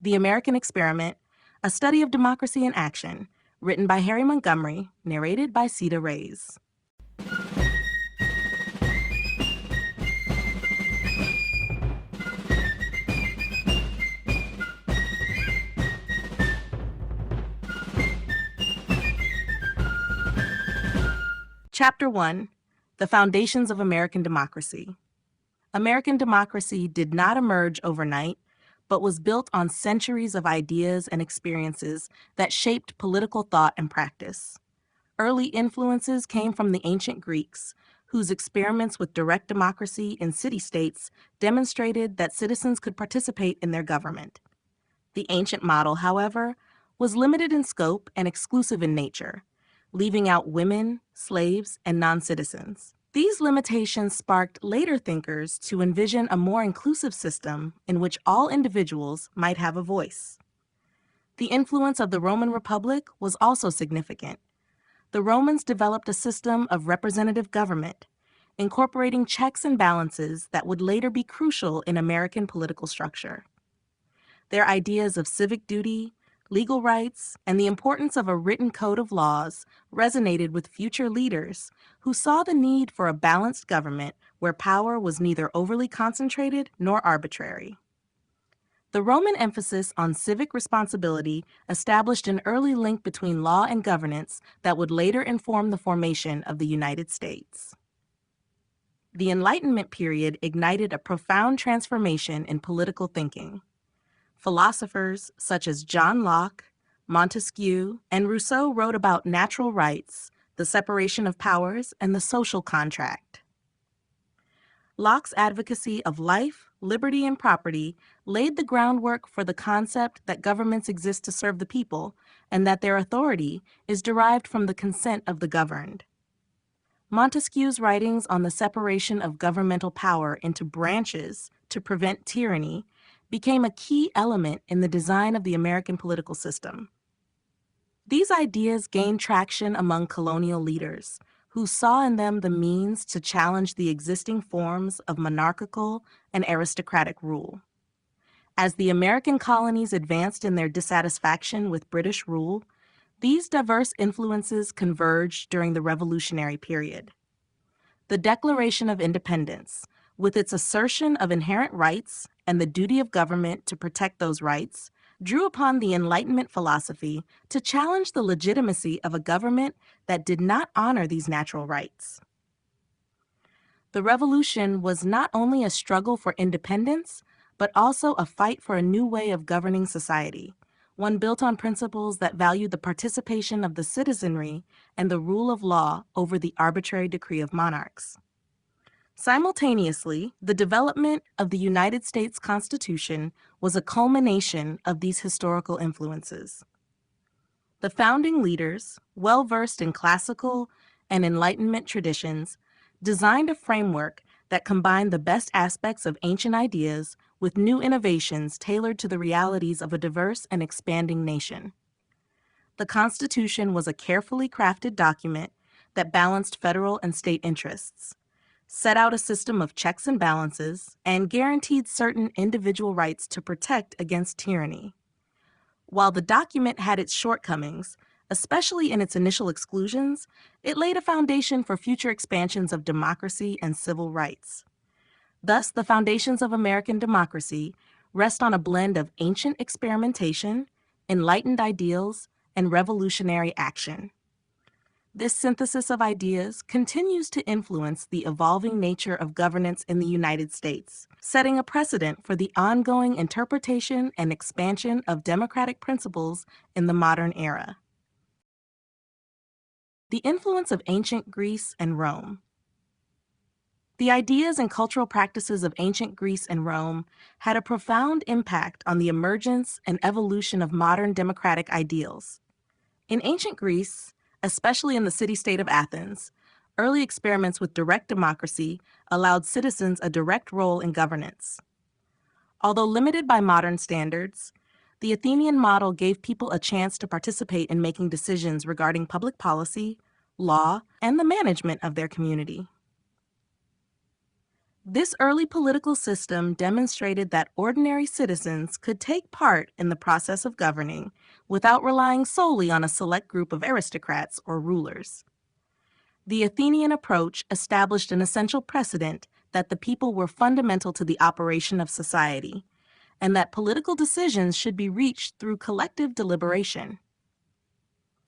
The American Experiment, a study of democracy in action, written by Harry Montgomery, narrated by Sita Reyes. Chapter 1: The Foundations of American Democracy. American democracy did not emerge overnight, but was built on centuries of ideas and experiences that shaped political thought and practice. Early influences came from the ancient Greeks, whose experiments with direct democracy in city-states demonstrated that citizens could participate in their government. The ancient model, however, was limited in scope and exclusive in nature, leaving out women, slaves, and non-citizens. These limitations sparked later thinkers to envision a more inclusive system in which all individuals might have a voice. The influence of the Roman Republic was also significant. The Romans developed a system of representative government, incorporating checks and balances that would later be crucial in American political structure. Their ideas of civic duty, legal rights, and the importance of a written code of laws resonated with future leaders who saw the need for a balanced government where power was neither overly concentrated nor arbitrary. The Roman emphasis on civic responsibility established an early link between law and governance that would later inform the formation of the United States. The Enlightenment period ignited a profound transformation in political thinking. Philosophers such as John Locke, Montesquieu, and Rousseau wrote about natural rights, the separation of powers, and the social contract. Locke's advocacy of life, liberty, and property laid the groundwork for the concept that governments exist to serve the people and that their authority is derived from the consent of the governed. Montesquieu's writings on the separation of governmental power into branches to prevent tyranny became a key element in the design of the American political system. These ideas gained traction among colonial leaders, who saw in them the means to challenge the existing forms of monarchical and aristocratic rule. As the American colonies advanced in their dissatisfaction with British rule, these diverse influences converged during the Revolutionary period. The Declaration of Independence, with its assertion of inherent rights and the duty of government to protect those rights, drew upon the Enlightenment philosophy to challenge the legitimacy of a government that did not honor these natural rights. The Revolution was not only a struggle for independence, but also a fight for a new way of governing society, one built on principles that valued the participation of the citizenry and the rule of law over the arbitrary decree of monarchs. Simultaneously, the development of the United States Constitution was a culmination of these historical influences. The founding leaders, well-versed in classical and Enlightenment traditions, designed a framework that combined the best aspects of ancient ideas with new innovations tailored to the realities of a diverse and expanding nation. The Constitution was a carefully crafted document that balanced federal and state interests, set out a system of checks and balances, and guaranteed certain individual rights to protect against tyranny. While the document had its shortcomings, especially in its initial exclusions, it laid a foundation for future expansions of democracy and civil rights. Thus, the foundations of American democracy rest on a blend of ancient experimentation, enlightened ideals, and revolutionary action. This synthesis of ideas continues to influence the evolving nature of governance in the United States, setting a precedent for the ongoing interpretation and expansion of democratic principles in the modern era. The influence of ancient Greece and Rome. The ideas and cultural practices of ancient Greece and Rome had a profound impact on the emergence and evolution of modern democratic ideals. In ancient Greece, especially in the city-state of Athens, early experiments with direct democracy allowed citizens a direct role in governance. Although limited by modern standards, the Athenian model gave people a chance to participate in making decisions regarding public policy, law, and the management of their community. This early political system demonstrated that ordinary citizens could take part in the process of governing without relying solely on a select group of aristocrats or rulers. The Athenian approach established an essential precedent that the people were fundamental to the operation of society, and that political decisions should be reached through collective deliberation.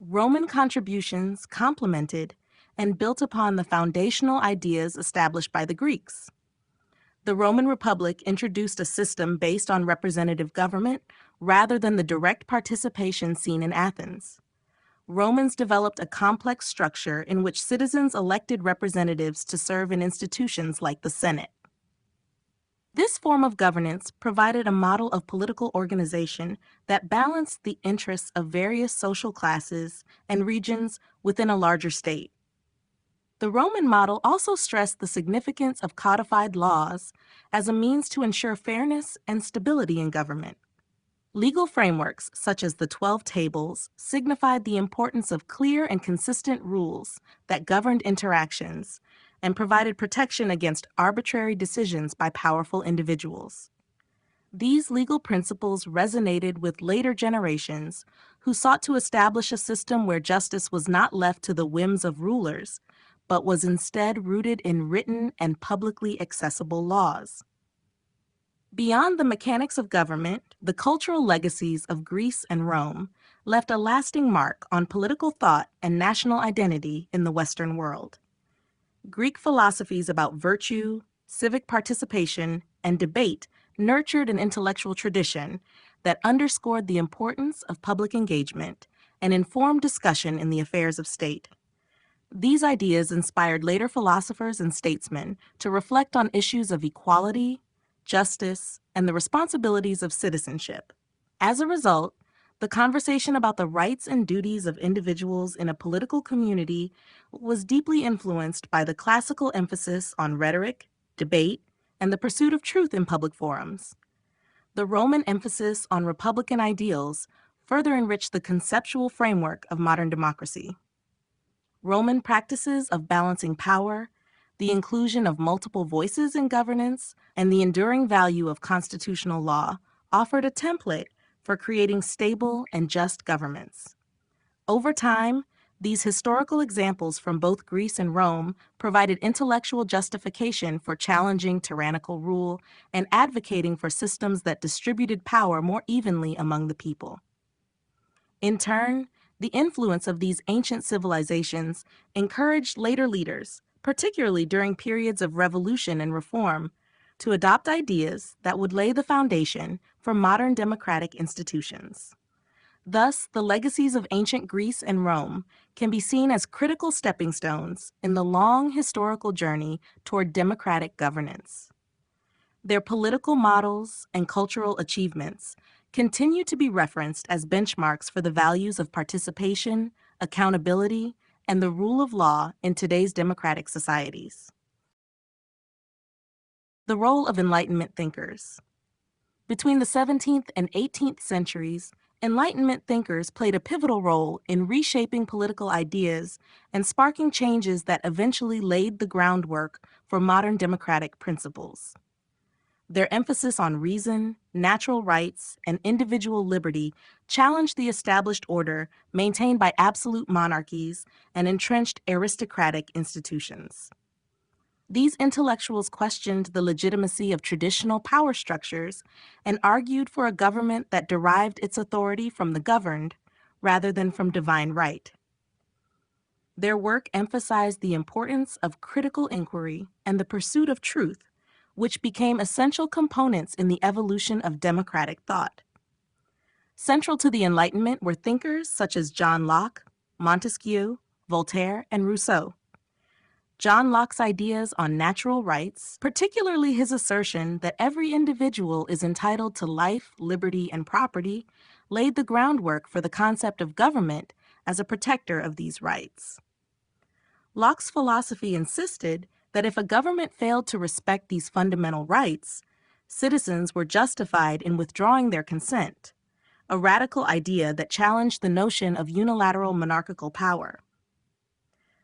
Roman contributions complemented and built upon the foundational ideas established by the Greeks. The Roman Republic introduced a system based on representative government rather than the direct participation seen in Athens. Romans developed a complex structure in which citizens elected representatives to serve in institutions like the Senate. This form of governance provided a model of political organization that balanced the interests of various social classes and regions within a larger state. The Roman model also stressed the significance of codified laws as a means to ensure fairness and stability in government. Legal frameworks, such as the 12 Tables, signified the importance of clear and consistent rules that governed interactions and provided protection against arbitrary decisions by powerful individuals. These legal principles resonated with later generations who sought to establish a system where justice was not left to the whims of rulers, but was instead rooted in written and publicly accessible laws. Beyond the mechanics of government, the cultural legacies of Greece and Rome left a lasting mark on political thought and national identity in the Western world. Greek philosophies about virtue, civic participation, and debate nurtured an intellectual tradition that underscored the importance of public engagement and informed discussion in the affairs of state. These ideas inspired later philosophers and statesmen to reflect on issues of equality, justice, and the responsibilities of citizenship. As a result, the conversation about the rights and duties of individuals in a political community was deeply influenced by the classical emphasis on rhetoric, debate, and the pursuit of truth in public forums. The Roman emphasis on republican ideals further enriched the conceptual framework of modern democracy. Roman practices of balancing power, the inclusion of multiple voices in governance, and the enduring value of constitutional law offered a template for creating stable and just governments. Over time, these historical examples from both Greece and Rome provided intellectual justification for challenging tyrannical rule and advocating for systems that distributed power more evenly among the people. In turn, the influence of these ancient civilizations encouraged later leaders, particularly during periods of revolution and reform, to adopt ideas that would lay the foundation for modern democratic institutions. Thus, the legacies of ancient Greece and Rome can be seen as critical stepping stones in the long historical journey toward democratic governance. Their political models and cultural achievements continue to be referenced as benchmarks for the values of participation, accountability, and the rule of law in today's democratic societies. The role of Enlightenment thinkers. Between the 17th and 18th centuries, Enlightenment thinkers played a pivotal role in reshaping political ideas and sparking changes that eventually laid the groundwork for modern democratic principles. Their emphasis on reason, natural rights, and individual liberty challenged the established order maintained by absolute monarchies and entrenched aristocratic institutions. These intellectuals questioned the legitimacy of traditional power structures and argued for a government that derived its authority from the governed rather than from divine right. Their work emphasized the importance of critical inquiry and the pursuit of truth, which became essential components in the evolution of democratic thought. Central to the Enlightenment were thinkers such as John Locke, Montesquieu, Voltaire, and Rousseau. John Locke's ideas on natural rights, particularly his assertion that every individual is entitled to life, liberty, and property, laid the groundwork for the concept of government as a protector of these rights. Locke's philosophy insisted that if a government failed to respect these fundamental rights, citizens were justified in withdrawing their consent, a radical idea that challenged the notion of unilateral monarchical power.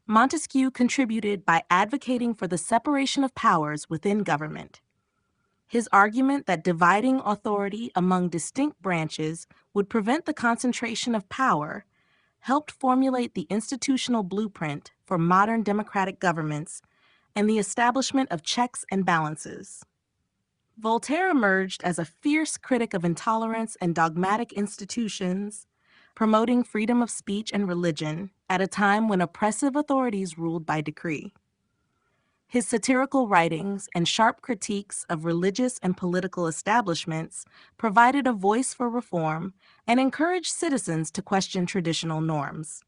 Montesquieu contributed by advocating for the separation of powers within government. His argument that dividing authority among distinct branches would prevent the concentration of power helped formulate the institutional blueprint for modern democratic governments and the establishment of checks and balances. Voltaire emerged as a fierce critic of intolerance and dogmatic institutions, promoting freedom of speech and religion at a time when oppressive authorities ruled by decree. His satirical writings and sharp critiques of religious and political establishments provided a voice for reform and encouraged citizens to question traditional norms.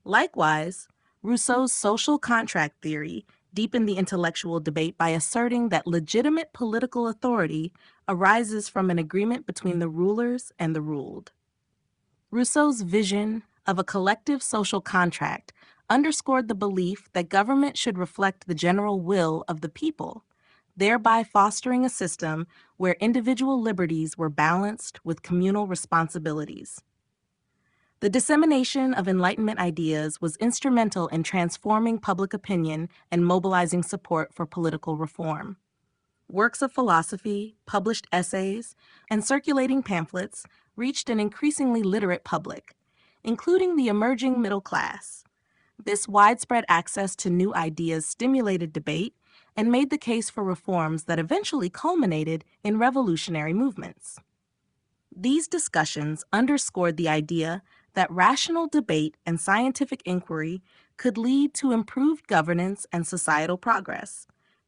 Likewise, Rousseau's social contract theory deepened the intellectual debate by asserting that legitimate political authority arises from an agreement between the rulers and the ruled. Rousseau's vision of a collective social contract underscored the belief that government should reflect the general will of the people, thereby fostering a system where individual liberties were balanced with communal responsibilities. The dissemination of Enlightenment ideas was instrumental in transforming public opinion and mobilizing support for political reform. Works of philosophy, published essays, and circulating pamphlets reached an increasingly literate public, including the emerging middle class. This widespread access to new ideas stimulated debate and made the case for reforms that eventually culminated in revolutionary movements. These discussions underscored the idea that rational debate and scientific inquiry could lead to improved governance and societal progress,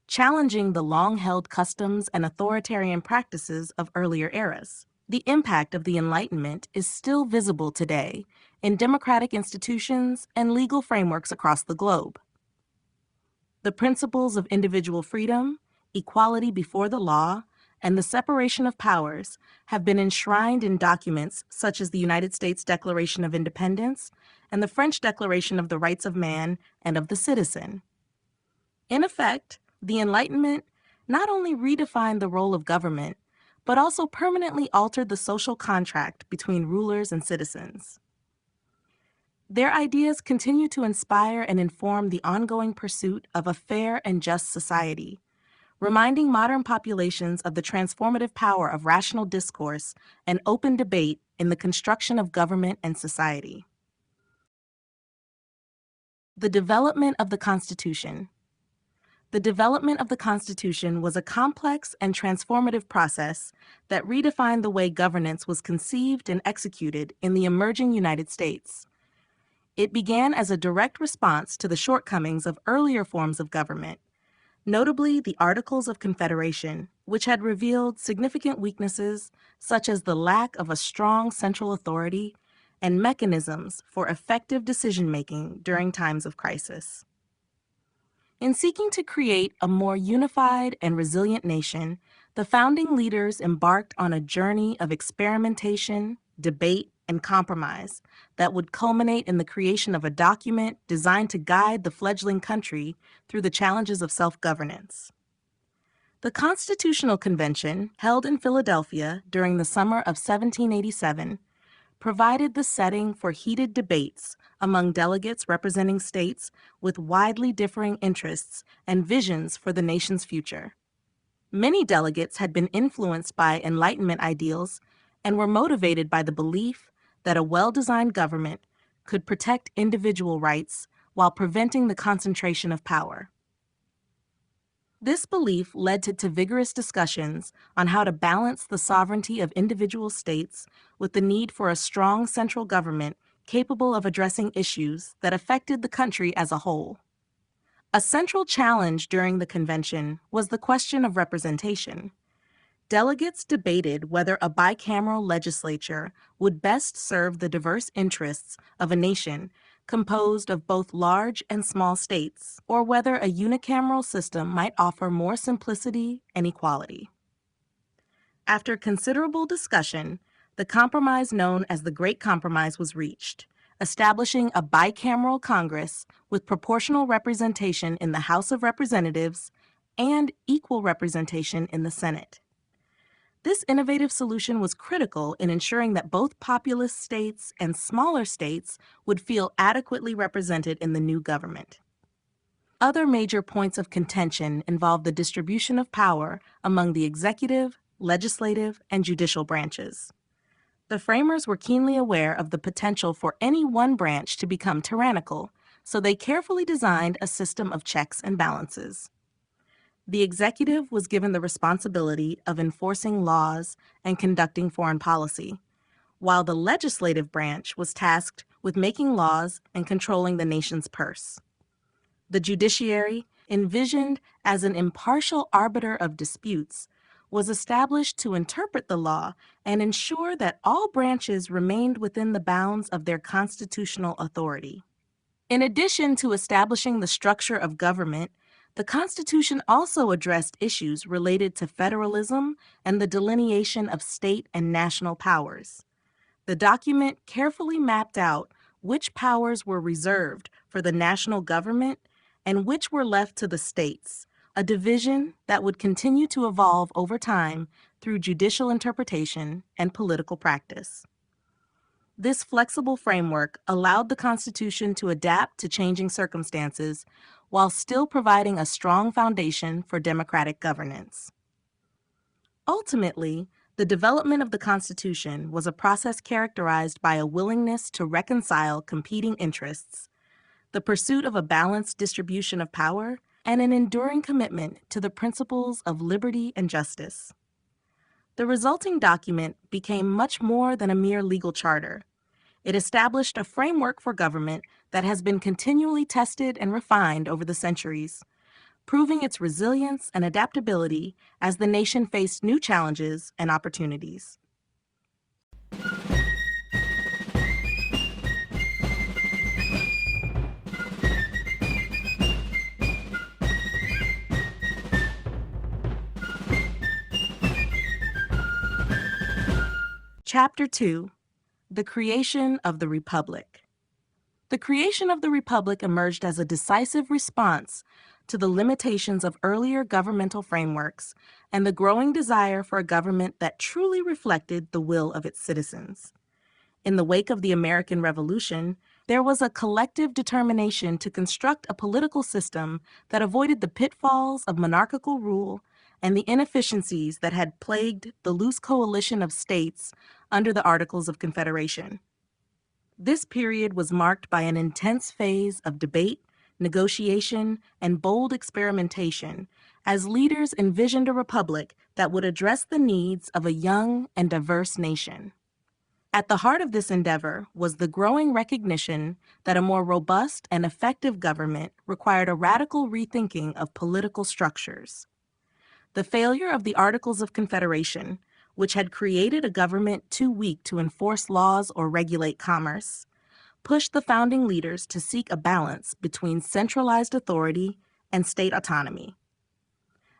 challenging the long-held customs and authoritarian practices of earlier eras. The impact of the Enlightenment is still visible today in democratic institutions and legal frameworks across the globe. The principles of individual freedom, equality before the law, and the separation of powers have been enshrined in documents such as the United States Declaration of Independence and the French Declaration of the Rights of Man and of the Citizen. In effect, the Enlightenment not only redefined the role of government, but also permanently altered the social contract between rulers and citizens. Their ideas continue to inspire and inform the ongoing pursuit of a fair and just society, reminding modern populations of the transformative power of rational discourse and open debate in the construction of government and society. The development of the Constitution. The development of the Constitution was a complex and transformative process that redefined the way governance was conceived and executed in the emerging United States. It began as a direct response to the shortcomings of earlier forms of government, notably the Articles of Confederation, which had revealed significant weaknesses such as the lack of a strong central authority and mechanisms for effective decision-making during times of crisis. In seeking to create a more unified and resilient nation, the founding leaders embarked on a journey of experimentation, debate, and compromise that would culminate in the creation of a document designed to guide the fledgling country through the challenges of self-governance. The Constitutional Convention, held in Philadelphia during the summer of 1787, provided the setting for heated debates among delegates representing states with widely differing interests and visions for the nation's future. Many delegates had been influenced by Enlightenment ideals and were motivated by the belief that a well-designed government could protect individual rights while preventing the concentration of power. This belief led to vigorous discussions on how to balance the sovereignty of individual states with the need for a strong central government capable of addressing issues that affected the country as a whole. A central challenge during the convention was the question of representation. Delegates debated whether a bicameral legislature would best serve the diverse interests of a nation composed of both large and small states, or whether a unicameral system might offer more simplicity and equality. After considerable discussion, the compromise known as the Great Compromise was reached, establishing a bicameral Congress with proportional representation in the House of Representatives and equal representation in the Senate. This innovative solution was critical in ensuring that both populous states and smaller states would feel adequately represented in the new government. Other major points of contention involve the distribution of power among the executive, legislative, and judicial branches. The framers were keenly aware of the potential for any one branch to become tyrannical, so they carefully designed a system of checks and balances. The executive was given the responsibility of enforcing laws and conducting foreign policy, while the legislative branch was tasked with making laws and controlling the nation's purse. The judiciary, envisioned as an impartial arbiter of disputes, was established to interpret the law and ensure that all branches remained within the bounds of their constitutional authority. In addition to establishing the structure of government, the Constitution also addressed issues related to federalism and the delineation of state and national powers. The document carefully mapped out which powers were reserved for the national government and which were left to the states, a division that would continue to evolve over time through judicial interpretation and political practice. This flexible framework allowed the Constitution to adapt to changing circumstances while still providing a strong foundation for democratic governance. Ultimately, the development of the Constitution was a process characterized by a willingness to reconcile competing interests, the pursuit of a balanced distribution of power, and an enduring commitment to the principles of liberty and justice. The resulting document became much more than a mere legal charter. It established a framework for government that has been continually tested and refined over the centuries, proving its resilience and adaptability as the nation faced new challenges and opportunities. Chapter 2: The Creation of the Republic. The creation of the Republic emerged as a decisive response to the limitations of earlier governmental frameworks and the growing desire for a government that truly reflected the will of its citizens. In the wake of the American Revolution, there was a collective determination to construct a political system that avoided the pitfalls of monarchical rule and the inefficiencies that had plagued the loose coalition of states under the Articles of Confederation. This period was marked by an intense phase of debate, negotiation, and bold experimentation as leaders envisioned a republic that would address the needs of a young and diverse nation. At the heart of this endeavor was the growing recognition that a more robust and effective government required a radical rethinking of political structures. The failure of the Articles of Confederation, which had created a government too weak to enforce laws or regulate commerce, pushed the founding leaders to seek a balance between centralized authority and state autonomy.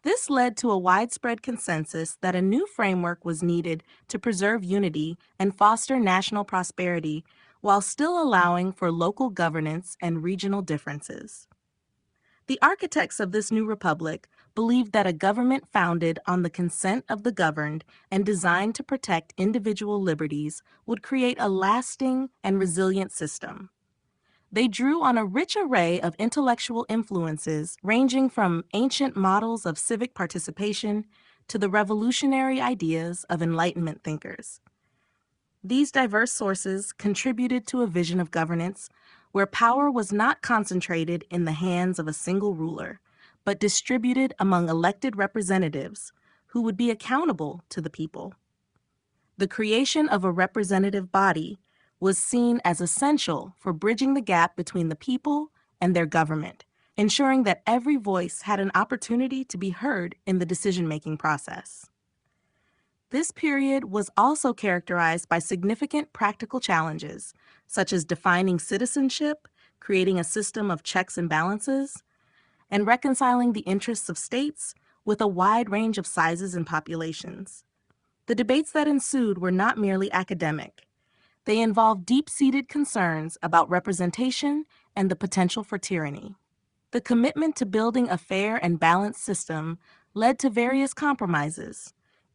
This led to a widespread consensus that a new framework was needed to preserve unity and foster national prosperity while still allowing for local governance and regional differences. The architects of this new republic believed that a government founded on the consent of the governed and designed to protect individual liberties would create a lasting and resilient system. They drew on a rich array of intellectual influences ranging from ancient models of civic participation to the revolutionary ideas of Enlightenment thinkers. These diverse sources contributed to a vision of governance where power was not concentrated in the hands of a single ruler, but distributed among elected representatives who would be accountable to the people. The creation of a representative body was seen as essential for bridging the gap between the people and their government, ensuring that every voice had an opportunity to be heard in the decision-making process. This period was also characterized by significant practical challenges, such as defining citizenship, creating a system of checks and balances, and reconciling the interests of states with a wide range of sizes and populations. The debates that ensued were not merely academic. They involved deep-seated concerns about representation and the potential for tyranny. The commitment to building a fair and balanced system led to various compromises,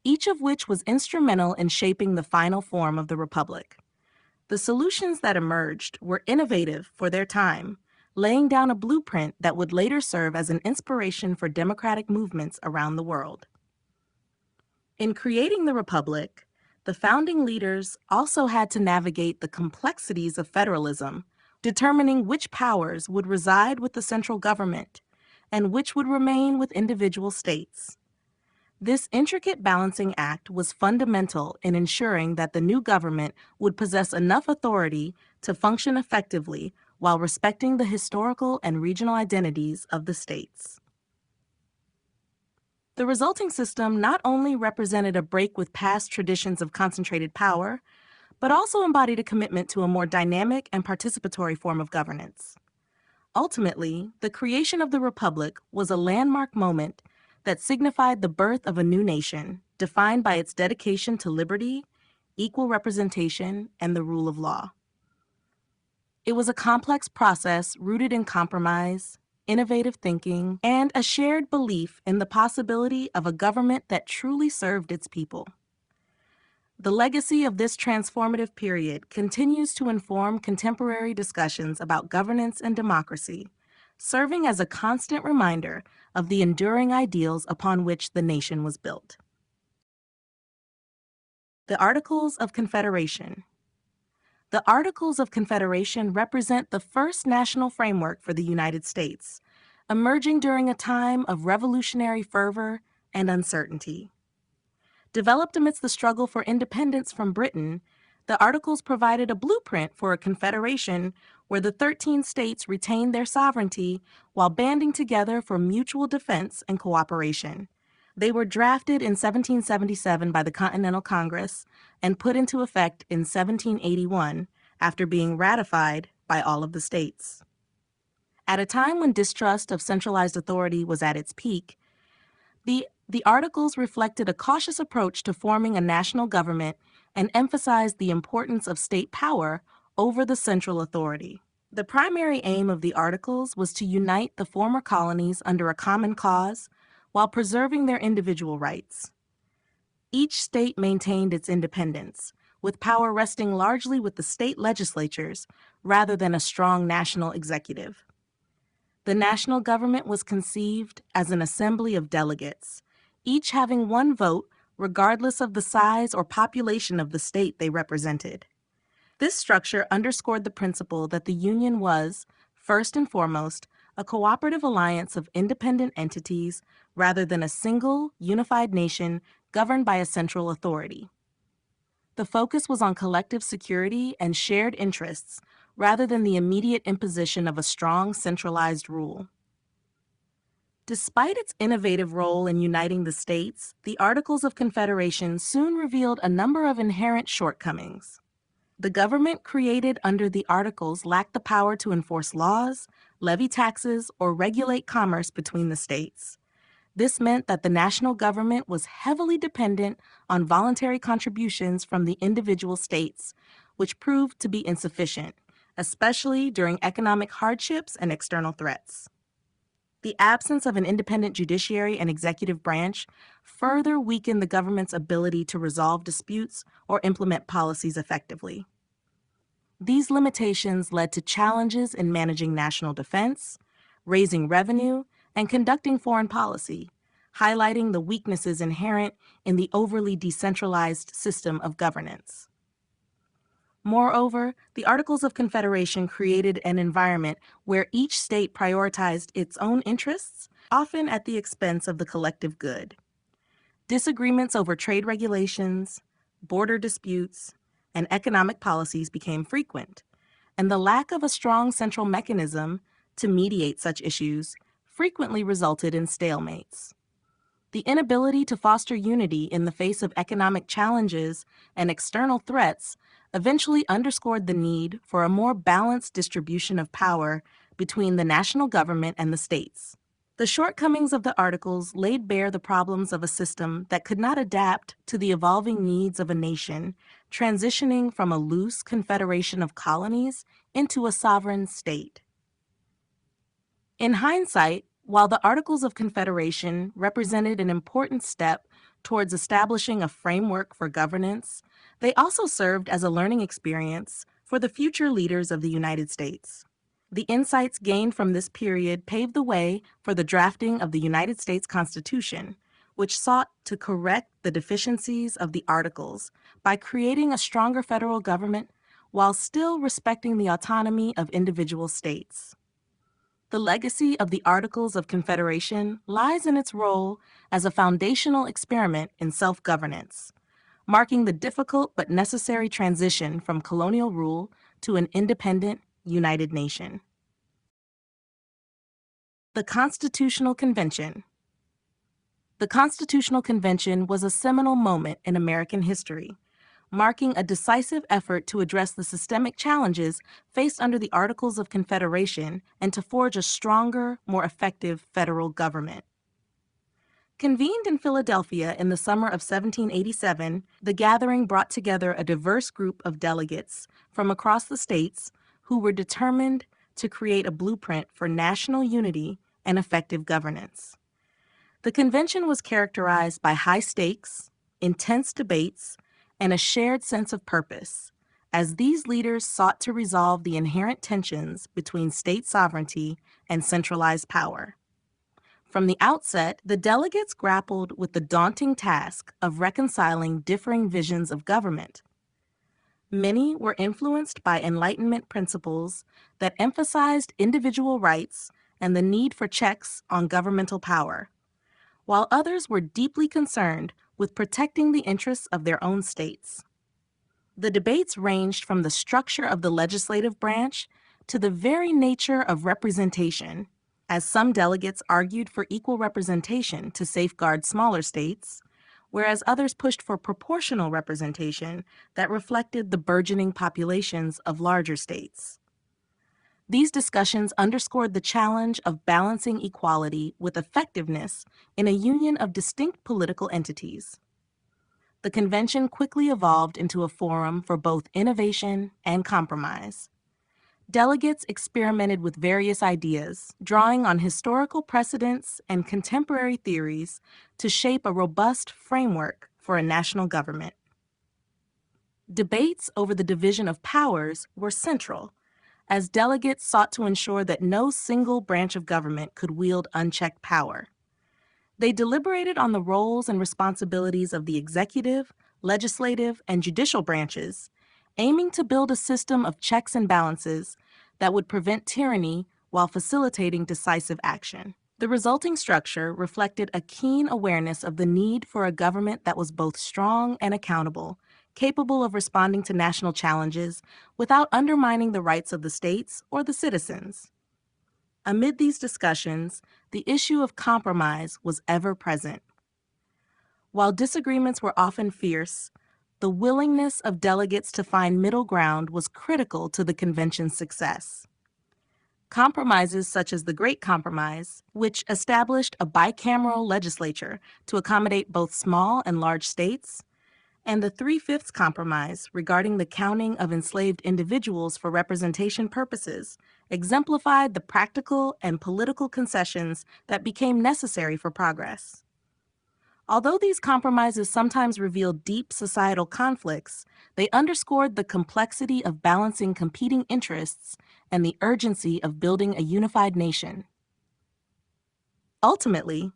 each of which was instrumental in shaping the final form of the Republic. The solutions that emerged were innovative for their time, laying down a blueprint that would later serve as an inspiration for democratic movements around the world. In creating the Republic, the founding leaders also had to navigate the complexities of federalism, determining which powers would reside with the central government and which would remain with individual states. This intricate balancing act was fundamental in ensuring that the new government would possess enough authority to function effectively while respecting the historical and regional identities of the states. The resulting system not only represented a break with past traditions of concentrated power, but also embodied a commitment to a more dynamic and participatory form of governance. Ultimately, the creation of the Republic was a landmark moment that signified the birth of a new nation, defined by its dedication to liberty, equal representation, and the rule of law. It was a complex process rooted in compromise, innovative thinking, and a shared belief in the possibility of a government that truly served its people. The legacy of this transformative period continues to inform contemporary discussions about governance and democracy, serving as a constant reminder of the enduring ideals upon which the nation was built. The Articles of Confederation. The Articles of Confederation represent the first national framework for the United States, emerging during a time of revolutionary fervor and uncertainty. Developed amidst the struggle for independence from Britain, the Articles provided a blueprint for a confederation where the 13 states retained their sovereignty while banding together for mutual defense and cooperation. They were drafted in 1777 by the Continental Congress and put into effect in 1781 after being ratified by all of the states. At a time when distrust of centralized authority was at its peak, the Articles reflected a cautious approach to forming a national government and emphasized the importance of state power over the central authority. The primary aim of the Articles was to unite the former colonies under a common cause while preserving their individual rights. Each state maintained its independence, with power resting largely with the state legislatures rather than a strong national executive. The national government was conceived as an assembly of delegates, each having one vote regardless of the size or population of the state they represented. This structure underscored the principle that the Union was, first and foremost, a cooperative alliance of independent entities rather than a single, unified nation governed by a central authority. The focus was on collective security and shared interests rather than the immediate imposition of a strong, centralized rule. Despite its innovative role in uniting the states, the Articles of Confederation soon revealed a number of inherent shortcomings. The government created under the Articles lacked the power to enforce laws, levy taxes, or regulate commerce between the states. This meant that the national government was heavily dependent on voluntary contributions from the individual states, which proved to be insufficient, especially during economic hardships and external threats. The absence of an independent judiciary and executive branch further weakened the government's ability to resolve disputes or implement policies effectively. These limitations led to challenges in managing national defense, raising revenue, and conducting foreign policy, highlighting the weaknesses inherent in the overly decentralized system of governance. Moreover, the Articles of Confederation created an environment where each state prioritized its own interests, often at the expense of the collective good. Disagreements over trade regulations, border disputes, and economic policies became frequent, and the lack of a strong central mechanism to mediate such issues frequently resulted in stalemates. The inability to foster unity in the face of economic challenges and external threats eventually underscored the need for a more balanced distribution of power between the national government and the states. The shortcomings of the Articles laid bare the problems of a system that could not adapt to the evolving needs of a nation, transitioning from a loose confederation of colonies into a sovereign state. In hindsight, while the Articles of Confederation represented an important step towards establishing a framework for governance, they also served as a learning experience for the future leaders of the United States. The insights gained from this period paved the way for the drafting of the United States Constitution, which sought to correct the deficiencies of the Articles by creating a stronger federal government while still respecting the autonomy of individual states. The legacy of the Articles of Confederation lies in its role as a foundational experiment in self-governance, marking the difficult but necessary transition from colonial rule to an independent, united nation. The Constitutional Convention. The Constitutional Convention was a seminal moment in American history, marking a decisive effort to address the systemic challenges faced under the Articles of Confederation and to forge a stronger, more effective federal government. Convened in Philadelphia in the summer of 1787, the gathering brought together a diverse group of delegates from across the states who were determined to create a blueprint for national unity and effective governance. The convention was characterized by high stakes, intense debates, and a shared sense of purpose, as these leaders sought to resolve the inherent tensions between state sovereignty and centralized power. From the outset, the delegates grappled with the daunting task of reconciling differing visions of government. Many were influenced by Enlightenment principles that emphasized individual rights and the need for checks on governmental power, while others were deeply concerned with protecting the interests of their own states. The debates ranged from the structure of the legislative branch to the very nature of representation, as some delegates argued for equal representation to safeguard smaller states, whereas others pushed for proportional representation that reflected the burgeoning populations of larger states. These discussions underscored the challenge of balancing equality with effectiveness in a union of distinct political entities. The convention quickly evolved into a forum for both innovation and compromise. Delegates experimented with various ideas, drawing on historical precedents and contemporary theories to shape a robust framework for a national government. Debates over the division of powers were central, as delegates sought to ensure that no single branch of government could wield unchecked power. They deliberated on the roles and responsibilities of the executive, legislative, and judicial branches, aiming to build a system of checks and balances that would prevent tyranny while facilitating decisive action. The resulting structure reflected a keen awareness of the need for a government that was both strong and accountable, capable of responding to national challenges without undermining the rights of the states or the citizens. Amid these discussions, the issue of compromise was ever present. While disagreements were often fierce, the willingness of delegates to find middle ground was critical to the convention's success. Compromises such as the Great Compromise, which established a bicameral legislature to accommodate both small and large states, and the Three-Fifths Compromise regarding the counting of enslaved individuals for representation purposes, exemplified the practical and political concessions that became necessary for progress. Although these compromises sometimes revealed deep societal conflicts, they underscored the complexity of balancing competing interests and the urgency of building a unified nation. Ultimately,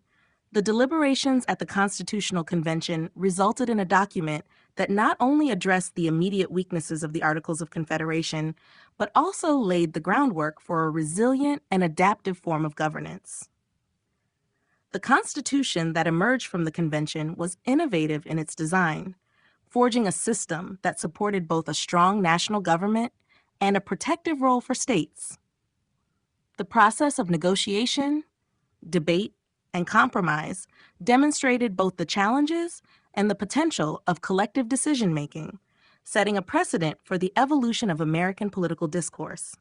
the deliberations at the Constitutional Convention resulted in a document that not only addressed the immediate weaknesses of the Articles of Confederation, but also laid the groundwork for a resilient and adaptive form of governance. The Constitution that emerged from the Convention was innovative in its design, forging a system that supported both a strong national government and a protective role for states. The process of negotiation, debate, and compromise demonstrated both the challenges and the potential of collective decision-making, setting a precedent for the evolution of American political discourse.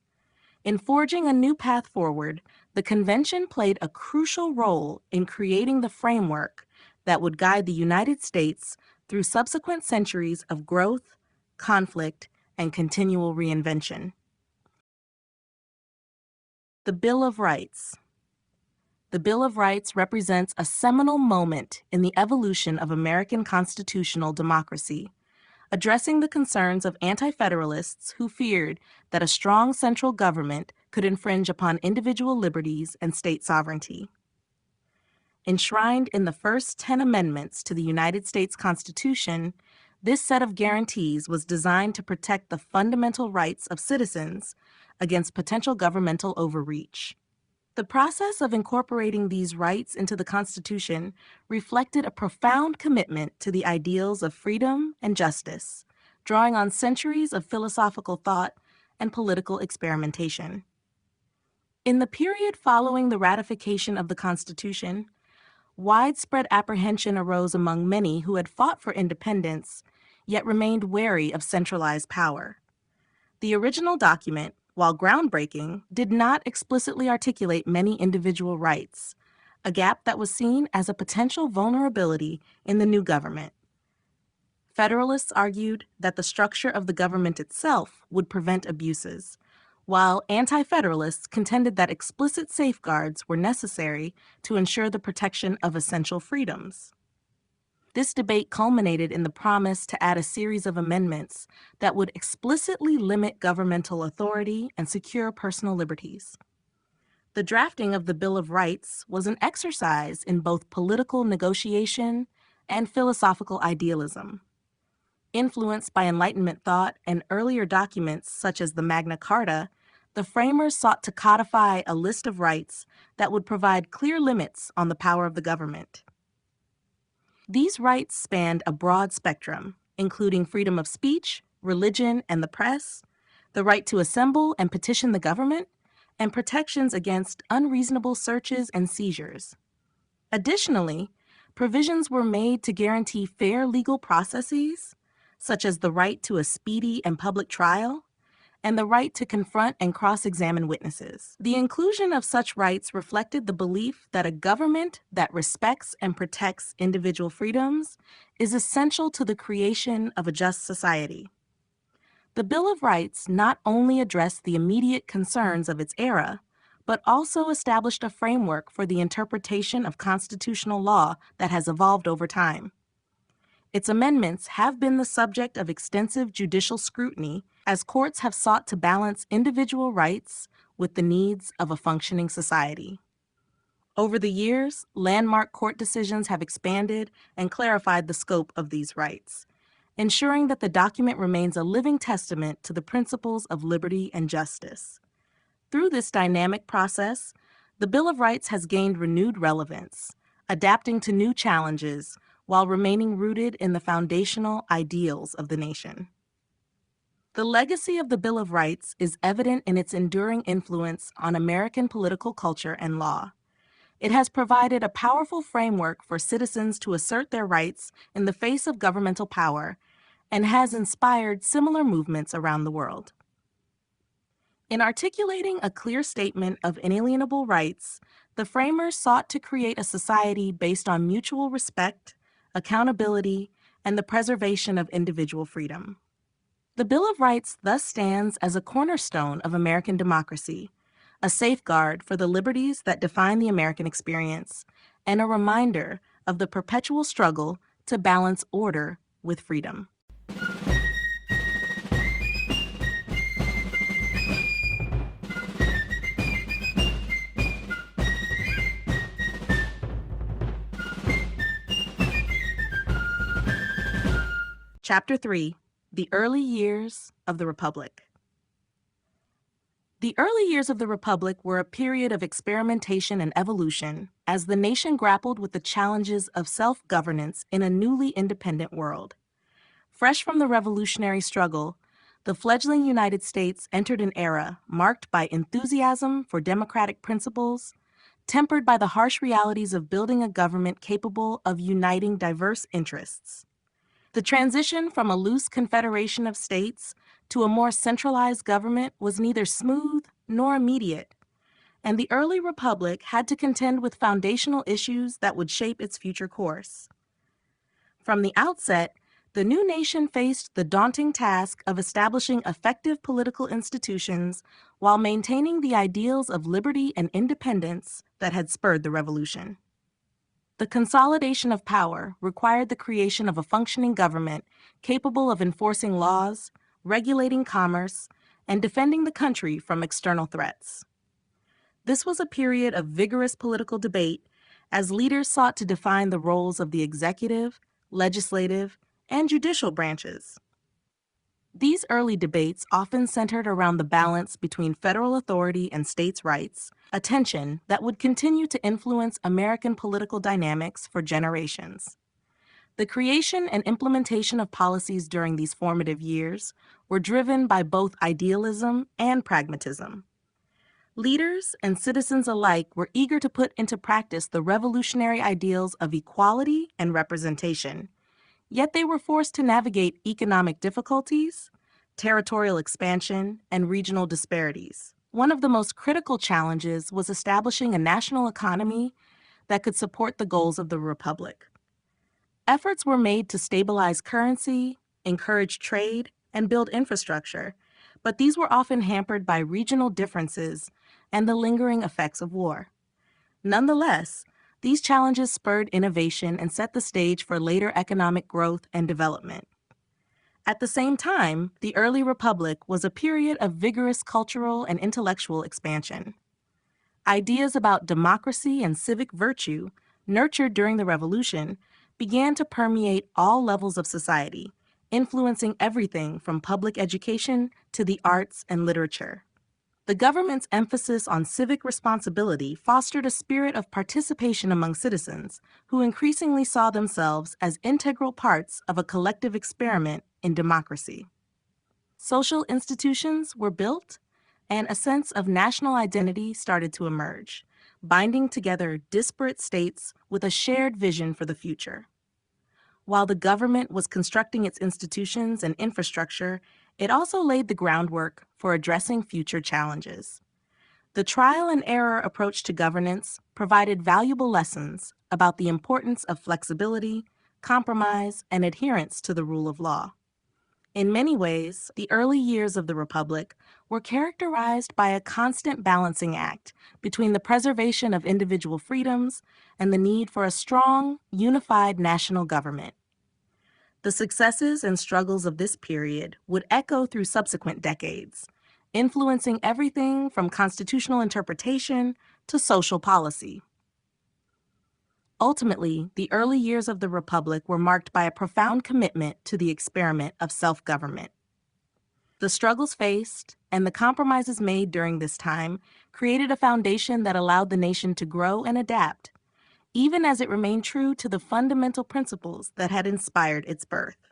In forging a new path forward, the convention played a crucial role in creating the framework that would guide the United States through subsequent centuries of growth, conflict, and continual reinvention. The Bill of Rights. the Bill of Rights represents a seminal moment in the evolution of American constitutional democracy, addressing the concerns of anti-federalists who feared that a strong central government could infringe upon individual liberties and state sovereignty. Enshrined in the first 10 amendments to the United States Constitution, this set of guarantees was designed to protect the fundamental rights of citizens against potential governmental overreach. The process of incorporating these rights into the Constitution reflected a profound commitment to the ideals of freedom and justice, drawing on centuries of philosophical thought and political experimentation. In the period following the ratification of the Constitution, widespread apprehension arose among many who had fought for independence, yet remained wary of centralized power. The original document, while groundbreaking, did not explicitly articulate many individual rights, a gap that was seen as a potential vulnerability in the new government. Federalists argued that the structure of the government itself would prevent abuses, while anti-federalists contended that explicit safeguards were necessary to ensure the protection of essential freedoms. This debate culminated in the promise to add a series of amendments that would explicitly limit governmental authority and secure personal liberties. The drafting of the Bill of Rights was an exercise in both political negotiation and philosophical idealism. Influenced by Enlightenment thought and earlier documents such as the Magna Carta, the framers sought to codify a list of rights that would provide clear limits on the power of the government. These rights spanned a broad spectrum, including freedom of speech, religion, and the press, the right to assemble and petition the government, and protections against unreasonable searches and seizures. Additionally, provisions were made to guarantee fair legal processes, such as the right to a speedy and public trial, and the right to confront and cross-examine witnesses. The inclusion of such rights reflected the belief that a government that respects and protects individual freedoms is essential to the creation of a just society. The Bill of Rights not only addressed the immediate concerns of its era, but also established a framework for the interpretation of constitutional law that has evolved over time. Its amendments have been the subject of extensive judicial scrutiny as courts have sought to balance individual rights with the needs of a functioning society. Over the years, landmark court decisions have expanded and clarified the scope of these rights, ensuring that the document remains a living testament to the principles of liberty and justice. Through this dynamic process, the Bill of Rights has gained renewed relevance, adapting to new challenges while remaining rooted in the foundational ideals of the nation. The legacy of the Bill of Rights is evident in its enduring influence on American political culture and law. It has provided a powerful framework for citizens to assert their rights in the face of governmental power and has inspired similar movements around the world. In articulating a clear statement of inalienable rights, the framers sought to create a society based on mutual respect, accountability, and the preservation of individual freedom. The Bill of Rights thus stands as a cornerstone of American democracy, a safeguard for the liberties that define the American experience, and a reminder of the perpetual struggle to balance order with freedom. Chapter 3: The Early Years of the Republic. The early years of the Republic were a period of experimentation and evolution as the nation grappled with the challenges of self-governance in a newly independent world. Fresh from the revolutionary struggle, the fledgling United States entered an era marked by enthusiasm for democratic principles, tempered by the harsh realities of building a government capable of uniting diverse interests. The transition from a loose confederation of states to a more centralized government was neither smooth nor immediate, and the early republic had to contend with foundational issues that would shape its future course. From the outset, the new nation faced the daunting task of establishing effective political institutions while maintaining the ideals of liberty and independence that had spurred the revolution. The consolidation of power required the creation of a functioning government capable of enforcing laws, regulating commerce, and defending the country from external threats. This was a period of vigorous political debate as leaders sought to define the roles of the executive, legislative, and judicial branches. These early debates often centered around the balance between federal authority and states' rights, a tension that would continue to influence American political dynamics for generations. The creation and implementation of policies during these formative years were driven by both idealism and pragmatism. Leaders and citizens alike were eager to put into practice the revolutionary ideals of equality and representation, yet they were forced to navigate economic difficulties, territorial expansion, and regional disparities. One of the most critical challenges was establishing a national economy that could support the goals of the Republic. Efforts were made to stabilize currency, encourage trade, and build infrastructure, but these were often hampered by regional differences and the lingering effects of war. Nonetheless, these challenges spurred innovation and set the stage for later economic growth and development. At the same time, the early republic was a period of vigorous cultural and intellectual expansion. Ideas about democracy and civic virtue, nurtured during the Revolution, began to permeate all levels of society, influencing everything from public education to the arts and literature. The government's emphasis on civic responsibility fostered a spirit of participation among citizens who increasingly saw themselves as integral parts of a collective experiment in democracy. Social institutions were built, and a sense of national identity started to emerge, binding together disparate states with a shared vision for the future. While the government was constructing its institutions and infrastructure, it also laid the groundwork for addressing future challenges. The trial and error approach to governance provided valuable lessons about the importance of flexibility, compromise, and adherence to the rule of law. In many ways, the early years of the Republic were characterized by a constant balancing act between the preservation of individual freedoms and the need for a strong, unified national government. The successes and struggles of this period would echo through subsequent decades, influencing everything from constitutional interpretation to social policy. Ultimately, the early years of the Republic were marked by a profound commitment to the experiment of self-government. The struggles faced and the compromises made during this time created a foundation that allowed the nation to grow and adapt, even as it remained true to the fundamental principles that had inspired its birth.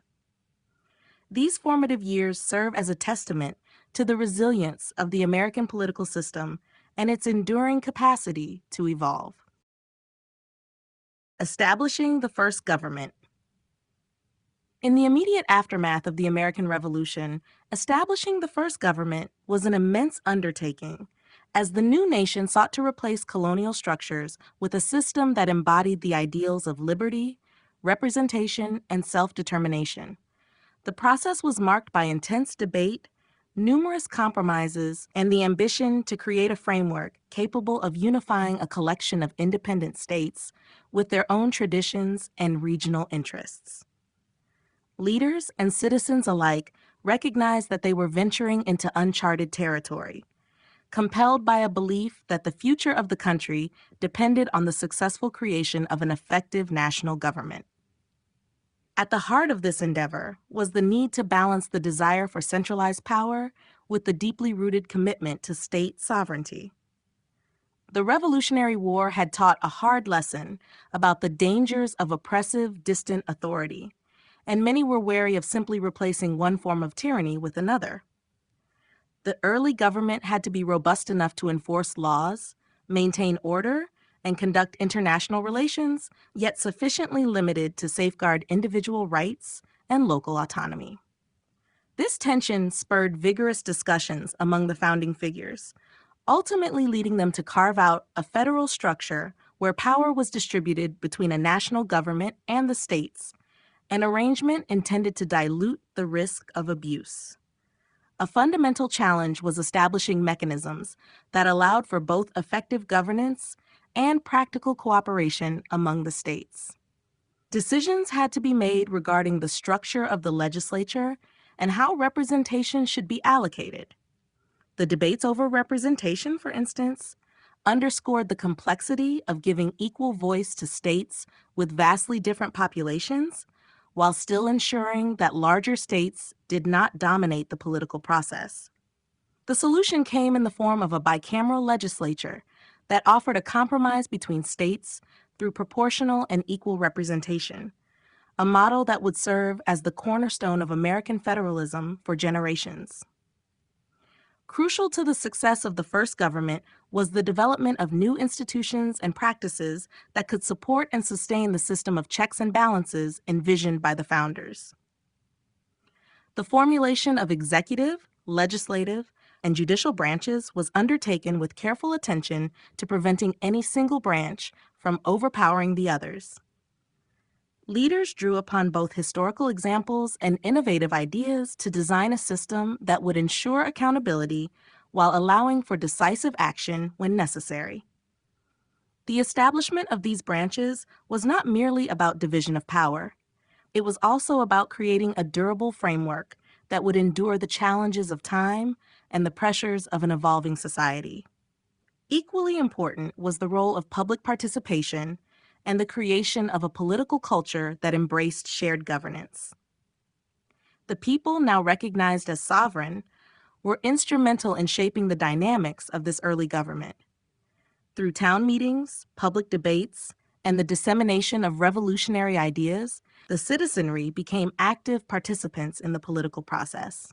These formative years serve as a testament to the resilience of the American political system and its enduring capacity to evolve. Establishing the first government. In the immediate aftermath of the American Revolution, establishing the first government was an immense undertaking, as the new nation sought to replace colonial structures with a system that embodied the ideals of liberty, representation, and self-determination. The process was marked by intense debate, numerous compromises, and the ambition to create a framework capable of unifying a collection of independent states with their own traditions and regional interests. Leaders and citizens alike recognized that they were venturing into uncharted territory, compelled by a belief that the future of the country depended on the successful creation of an effective national government. At the heart of this endeavor was the need to balance the desire for centralized power with the deeply rooted commitment to state sovereignty. The Revolutionary War had taught a hard lesson about the dangers of oppressive, distant authority, and many were wary of simply replacing one form of tyranny with another. The early government had to be robust enough to enforce laws, maintain order, and conduct international relations, yet sufficiently limited to safeguard individual rights and local autonomy. This tension spurred vigorous discussions among the founding figures, ultimately leading them to carve out a federal structure where power was distributed between a national government and the states, an arrangement intended to dilute the risk of abuse. A fundamental challenge was establishing mechanisms that allowed for both effective governance and practical cooperation among the states. Decisions had to be made regarding the structure of the legislature and how representation should be allocated. The debates over representation, for instance, underscored the complexity of giving equal voice to states with vastly different populations, while still ensuring that larger states did not dominate the political process. The solution came in the form of a bicameral legislature that offered a compromise between states through proportional and equal representation, a model that would serve as the cornerstone of American federalism for generations. Crucial to the success of the first government was the development of new institutions and practices that could support and sustain the system of checks and balances envisioned by the founders. The formulation of executive, legislative, and judicial branches was undertaken with careful attention to preventing any single branch from overpowering the others. Leaders drew upon both historical examples and innovative ideas to design a system that would ensure accountability while allowing for decisive action when necessary. The establishment of these branches was not merely about division of power. It was also about creating a durable framework that would endure the challenges of time and the pressures of an evolving society. Equally important was the role of public participation and the creation of a political culture that embraced shared governance. The people, now recognized as sovereign, were instrumental in shaping the dynamics of this early government. Through town meetings, public debates, and the dissemination of revolutionary ideas, the citizenry became active participants in the political process.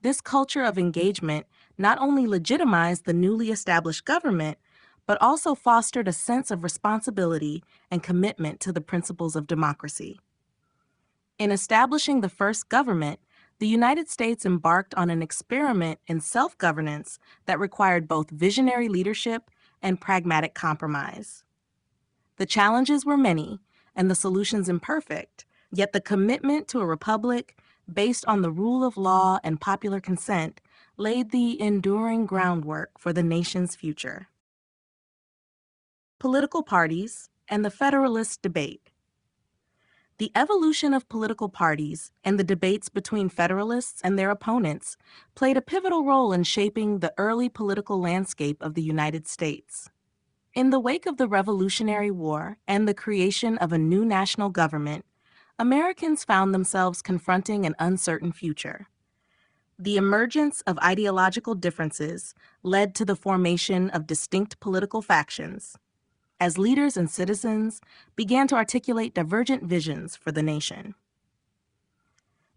This culture of engagement not only legitimized the newly established government, but also fostered a sense of responsibility and commitment to the principles of democracy. In establishing the first government, the United States embarked on an experiment in self-governance that required both visionary leadership and pragmatic compromise. The challenges were many and the solutions imperfect, yet the commitment to a republic based on the rule of law and popular consent laid the enduring groundwork for the nation's future. Political parties and the Federalist debate. The evolution of political parties and the debates between Federalists and their opponents played a pivotal role in shaping the early political landscape of the United States. In the wake of the Revolutionary War and the creation of a new national government, Americans found themselves confronting an uncertain future. The emergence of ideological differences led to the formation of distinct political factions, as leaders and citizens began to articulate divergent visions for the nation.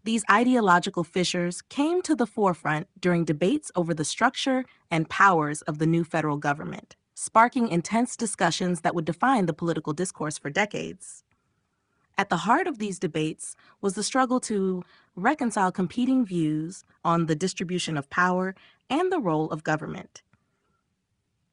These ideological fissures came to the forefront during debates over the structure and powers of the new federal government, sparking intense discussions that would define the political discourse for decades. At the heart of these debates was the struggle to reconcile competing views on the distribution of power and the role of government.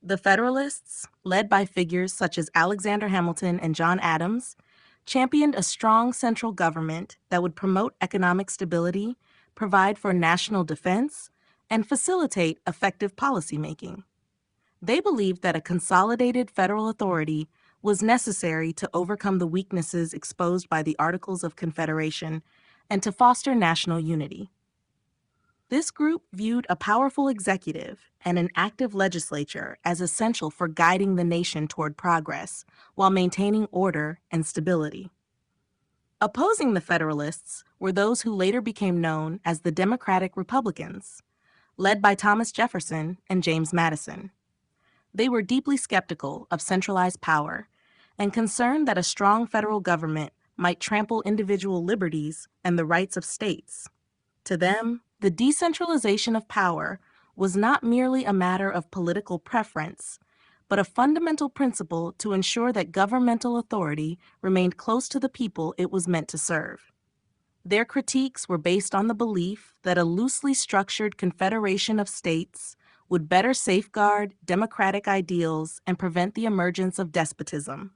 The Federalists, led by figures such as Alexander Hamilton and John Adams, championed a strong central government that would promote economic stability, provide for national defense, and facilitate effective policymaking. They believed that a consolidated federal authority was necessary to overcome the weaknesses exposed by the Articles of Confederation and to foster national unity. This group viewed a powerful executive and an active legislature as essential for guiding the nation toward progress while maintaining order and stability. Opposing the Federalists were those who later became known as the Democratic Republicans, led by Thomas Jefferson and James Madison. They were deeply skeptical of centralized power and concerned that a strong federal government might trample individual liberties and the rights of states. To them, the decentralization of power was not merely a matter of political preference, but a fundamental principle to ensure that governmental authority remained close to the people it was meant to serve. Their critiques were based on the belief that a loosely structured confederation of states would better safeguard democratic ideals and prevent the emergence of despotism.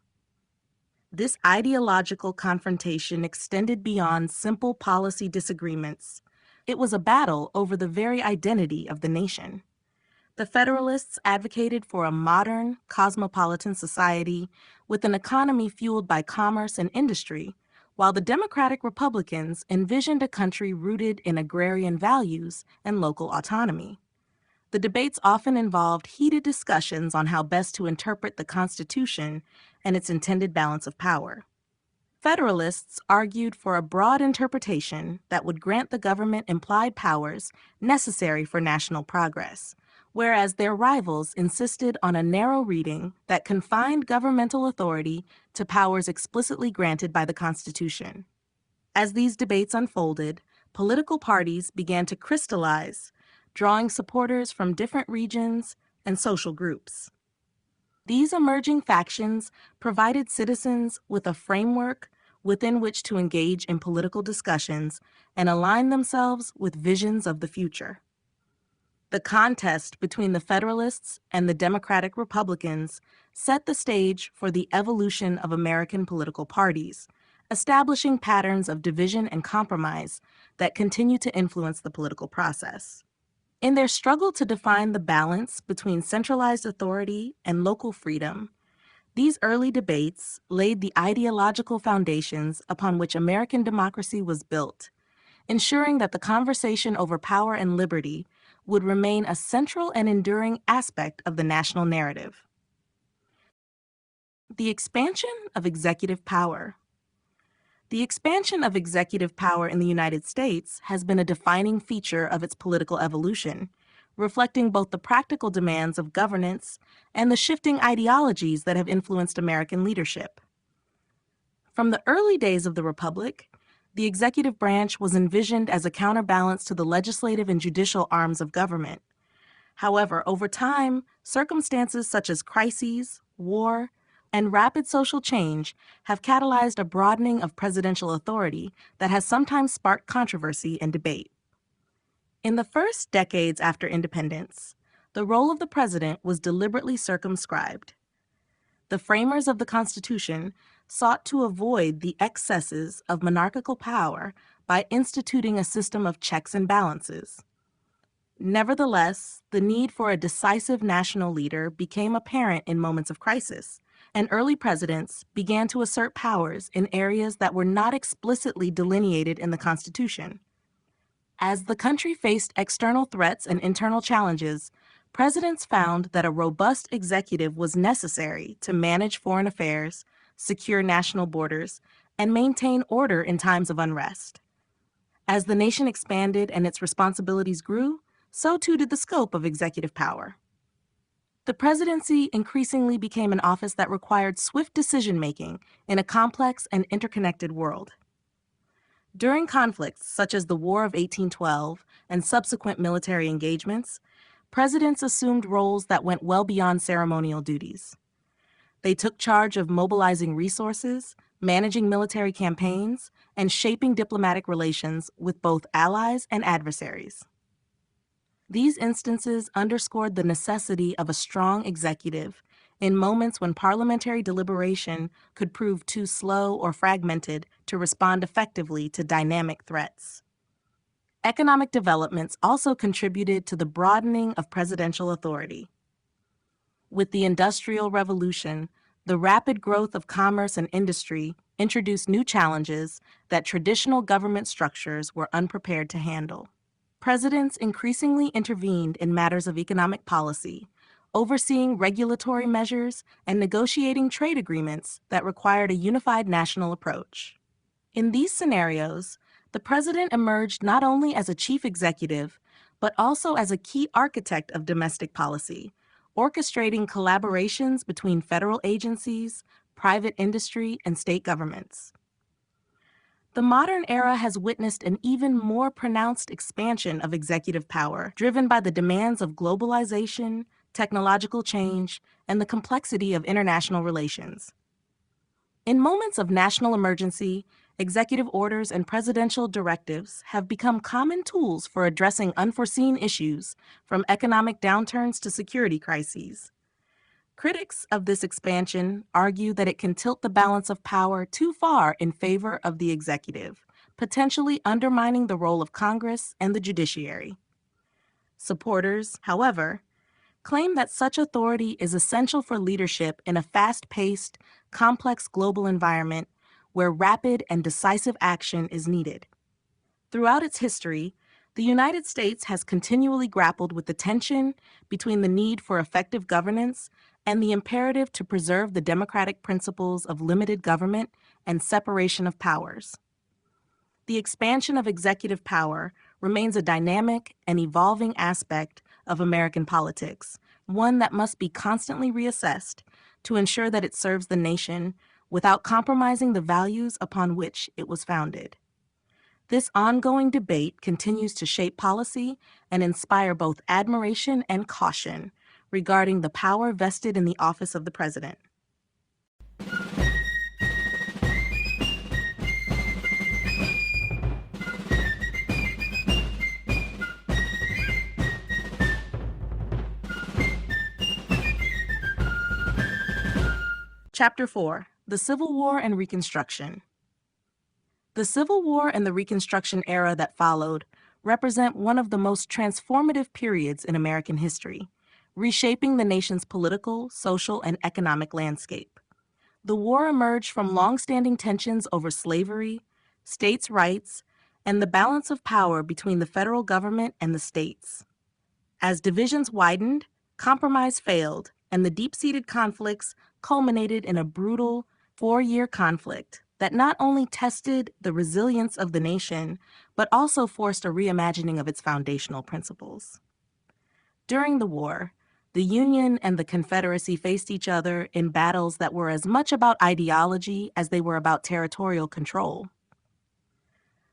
This ideological confrontation extended beyond simple policy disagreements. It was a battle over the very identity of the nation. The Federalists advocated for a modern, cosmopolitan society with an economy fueled by commerce and industry, while the Democratic Republicans envisioned a country rooted in agrarian values and local autonomy. The debates often involved heated discussions on how best to interpret the Constitution and its intended balance of power. Federalists argued for a broad interpretation that would grant the government implied powers necessary for national progress, whereas their rivals insisted on a narrow reading that confined governmental authority to powers explicitly granted by the Constitution. As these debates unfolded, political parties began to crystallize, drawing supporters from different regions and social groups. These emerging factions provided citizens with a framework within which to engage in political discussions and align themselves with visions of the future. The contest between the Federalists and the Democratic Republicans set the stage for the evolution of American political parties, establishing patterns of division and compromise that continue to influence the political process. In their struggle to define the balance between centralized authority and local freedom, these early debates laid the ideological foundations upon which American democracy was built, ensuring that the conversation over power and liberty would remain a central and enduring aspect of the national narrative. The expansion of executive power. The expansion of executive power in the United States has been a defining feature of its political evolution, reflecting both the practical demands of governance and the shifting ideologies that have influenced American leadership. From the early days of the Republic, the executive branch was envisioned as a counterbalance to the legislative and judicial arms of government. However, over time, circumstances such as crises, war, and rapid social change have catalyzed a broadening of presidential authority that has sometimes sparked controversy and debate. In the first decades after independence, the role of the president was deliberately circumscribed. The framers of the Constitution sought to avoid the excesses of monarchical power by instituting a system of checks and balances. Nevertheless, the need for a decisive national leader became apparent in moments of crisis, and early presidents began to assert powers in areas that were not explicitly delineated in the Constitution. As the country faced external threats and internal challenges, presidents found that a robust executive was necessary to manage foreign affairs, secure national borders, and maintain order in times of unrest. As the nation expanded and its responsibilities grew, so too did the scope of executive power. The presidency increasingly became an office that required swift decision-making in a complex and interconnected world. During conflicts such as the War of 1812 and subsequent military engagements, presidents assumed roles that went well beyond ceremonial duties. They took charge of mobilizing resources, managing military campaigns, and shaping diplomatic relations with both allies and adversaries. These instances underscored the necessity of a strong executive in moments when parliamentary deliberation could prove too slow or fragmented to respond effectively to dynamic threats. Economic developments also contributed to the broadening of presidential authority. With the Industrial Revolution, the rapid growth of commerce and industry introduced new challenges that traditional government structures were unprepared to handle. Presidents increasingly intervened in matters of economic policy, overseeing regulatory measures and negotiating trade agreements that required a unified national approach. In these scenarios, the president emerged not only as a chief executive, but also as a key architect of domestic policy, orchestrating collaborations between federal agencies, private industry, and state governments. The modern era has witnessed an even more pronounced expansion of executive power, driven by the demands of globalization, technological change, and the complexity of international relations. In moments of national emergency, executive orders and presidential directives have become common tools for addressing unforeseen issues, from economic downturns to security crises. Critics of this expansion argue that it can tilt the balance of power too far in favor of the executive, potentially undermining the role of Congress and the judiciary. Supporters, however, claim that such authority is essential for leadership in a fast-paced, complex global environment where rapid and decisive action is needed. Throughout its history, the United States has continually grappled with the tension between the need for effective governance and the imperative to preserve the democratic principles of limited government and separation of powers. The expansion of executive power remains a dynamic and evolving aspect of American politics, one that must be constantly reassessed to ensure that it serves the nation without compromising the values upon which it was founded. This ongoing debate continues to shape policy and inspire both admiration and caution regarding the power vested in the office of the president. Chapter 4: The Civil War and Reconstruction. The Civil War and the Reconstruction era that followed represent one of the most transformative periods in American history, reshaping the nation's political, social, and economic landscape. The war emerged from long-standing tensions over slavery, states' rights, and the balance of power between the federal government and the states. As divisions widened, compromise failed, and the deep-seated conflicts culminated in a brutal four-year conflict that not only tested the resilience of the nation, but also forced a reimagining of its foundational principles. During the war, the Union and the Confederacy faced each other in battles that were as much about ideology as they were about territorial control.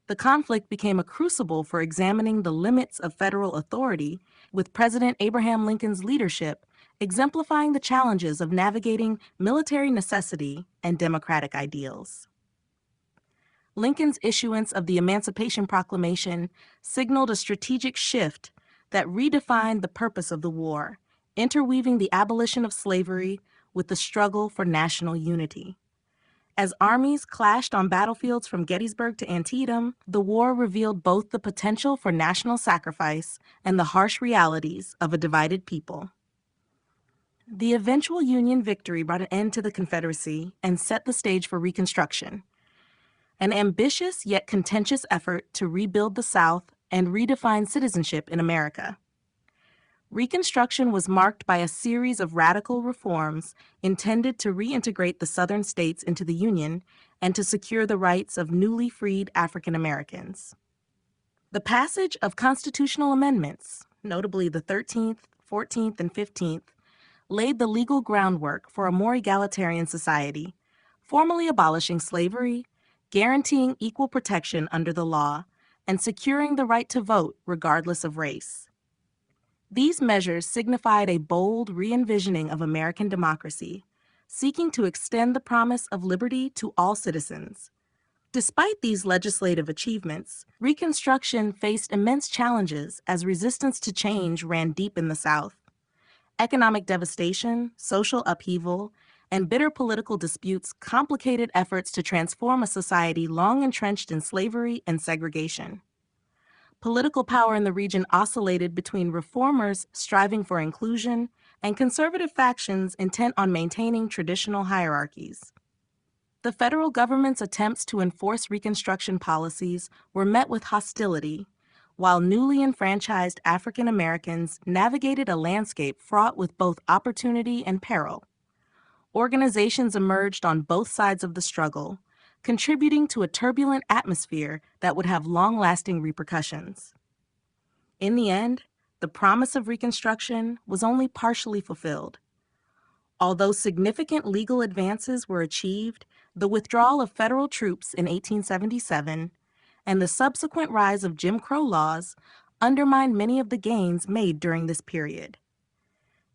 The conflict became a crucible for examining the limits of federal authority, with President Abraham Lincoln's leadership exemplifying the challenges of navigating military necessity and democratic ideals. Lincoln's issuance of the Emancipation Proclamation signaled a strategic shift that redefined the purpose of the war, interweaving the abolition of slavery with the struggle for national unity. As armies clashed on battlefields from Gettysburg to Antietam, the war revealed both the potential for national sacrifice and the harsh realities of a divided people. The eventual Union victory brought an end to the Confederacy and set the stage for Reconstruction, an ambitious yet contentious effort to rebuild the South and redefine citizenship in America. Reconstruction was marked by a series of radical reforms intended to reintegrate the Southern states into the Union and to secure the rights of newly freed African Americans. The passage of constitutional amendments, notably the 13th, 14th, and 15th, laid the legal groundwork for a more egalitarian society, formally abolishing slavery, guaranteeing equal protection under the law, and securing the right to vote regardless of race. These measures signified a bold re-envisioning of American democracy, seeking to extend the promise of liberty to all citizens. Despite these legislative achievements, Reconstruction faced immense challenges as resistance to change ran deep in the South. Economic devastation, social upheaval, and bitter political disputes complicated efforts to transform a society long entrenched in slavery and segregation. Political power in the region oscillated between reformers striving for inclusion and conservative factions intent on maintaining traditional hierarchies. The federal government's attempts to enforce Reconstruction policies were met with hostility, while newly enfranchised African Americans navigated a landscape fraught with both opportunity and peril. Organizations emerged on both sides of the struggle, contributing to a turbulent atmosphere that would have long-lasting repercussions. In the end, the promise of Reconstruction was only partially fulfilled. Although significant legal advances were achieved, the withdrawal of federal troops in 1877 and the subsequent rise of Jim Crow laws undermined many of the gains made during this period.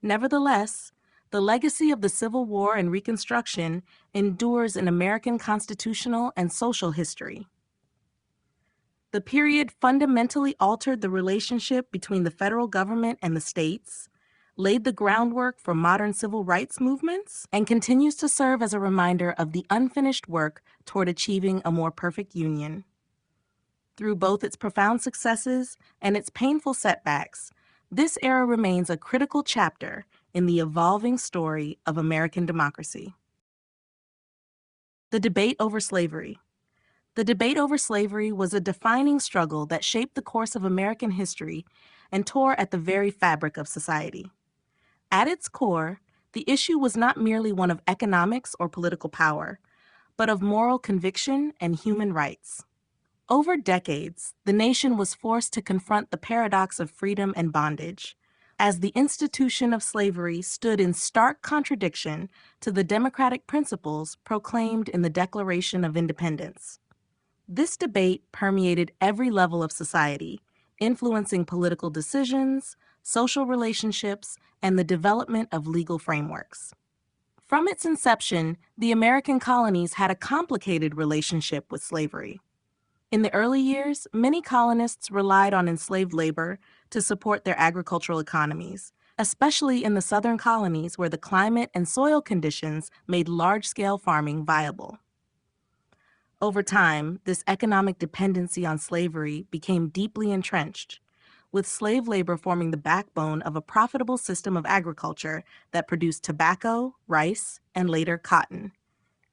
Nevertheless, the legacy of the Civil War and Reconstruction endures in American constitutional and social history. The period fundamentally altered the relationship between the federal government and the states, laid the groundwork for modern civil rights movements, and continues to serve as a reminder of the unfinished work toward achieving a more perfect union. Through both its profound successes and its painful setbacks, This era remains a critical chapter in the evolving story of American democracy. The debate over slavery. The debate over slavery was a defining struggle that shaped the course of American history and tore at the very fabric of society. At its core, the issue was not merely one of economics or political power, but of moral conviction and human rights. Over decades, the nation was forced to confront the paradox of freedom and bondage, as the institution of slavery stood in stark contradiction to the democratic principles proclaimed in the Declaration of Independence. This debate permeated every level of society, influencing political decisions, social relationships, and the development of legal frameworks. From its inception, the American colonies had a complicated relationship with slavery. In the early years, many colonists relied on enslaved labor to support their agricultural economies, especially in the southern colonies where the climate and soil conditions made large-scale farming viable. Over time, this economic dependency on slavery became deeply entrenched, with slave labor forming the backbone of a profitable system of agriculture that produced tobacco, rice, and later cotton.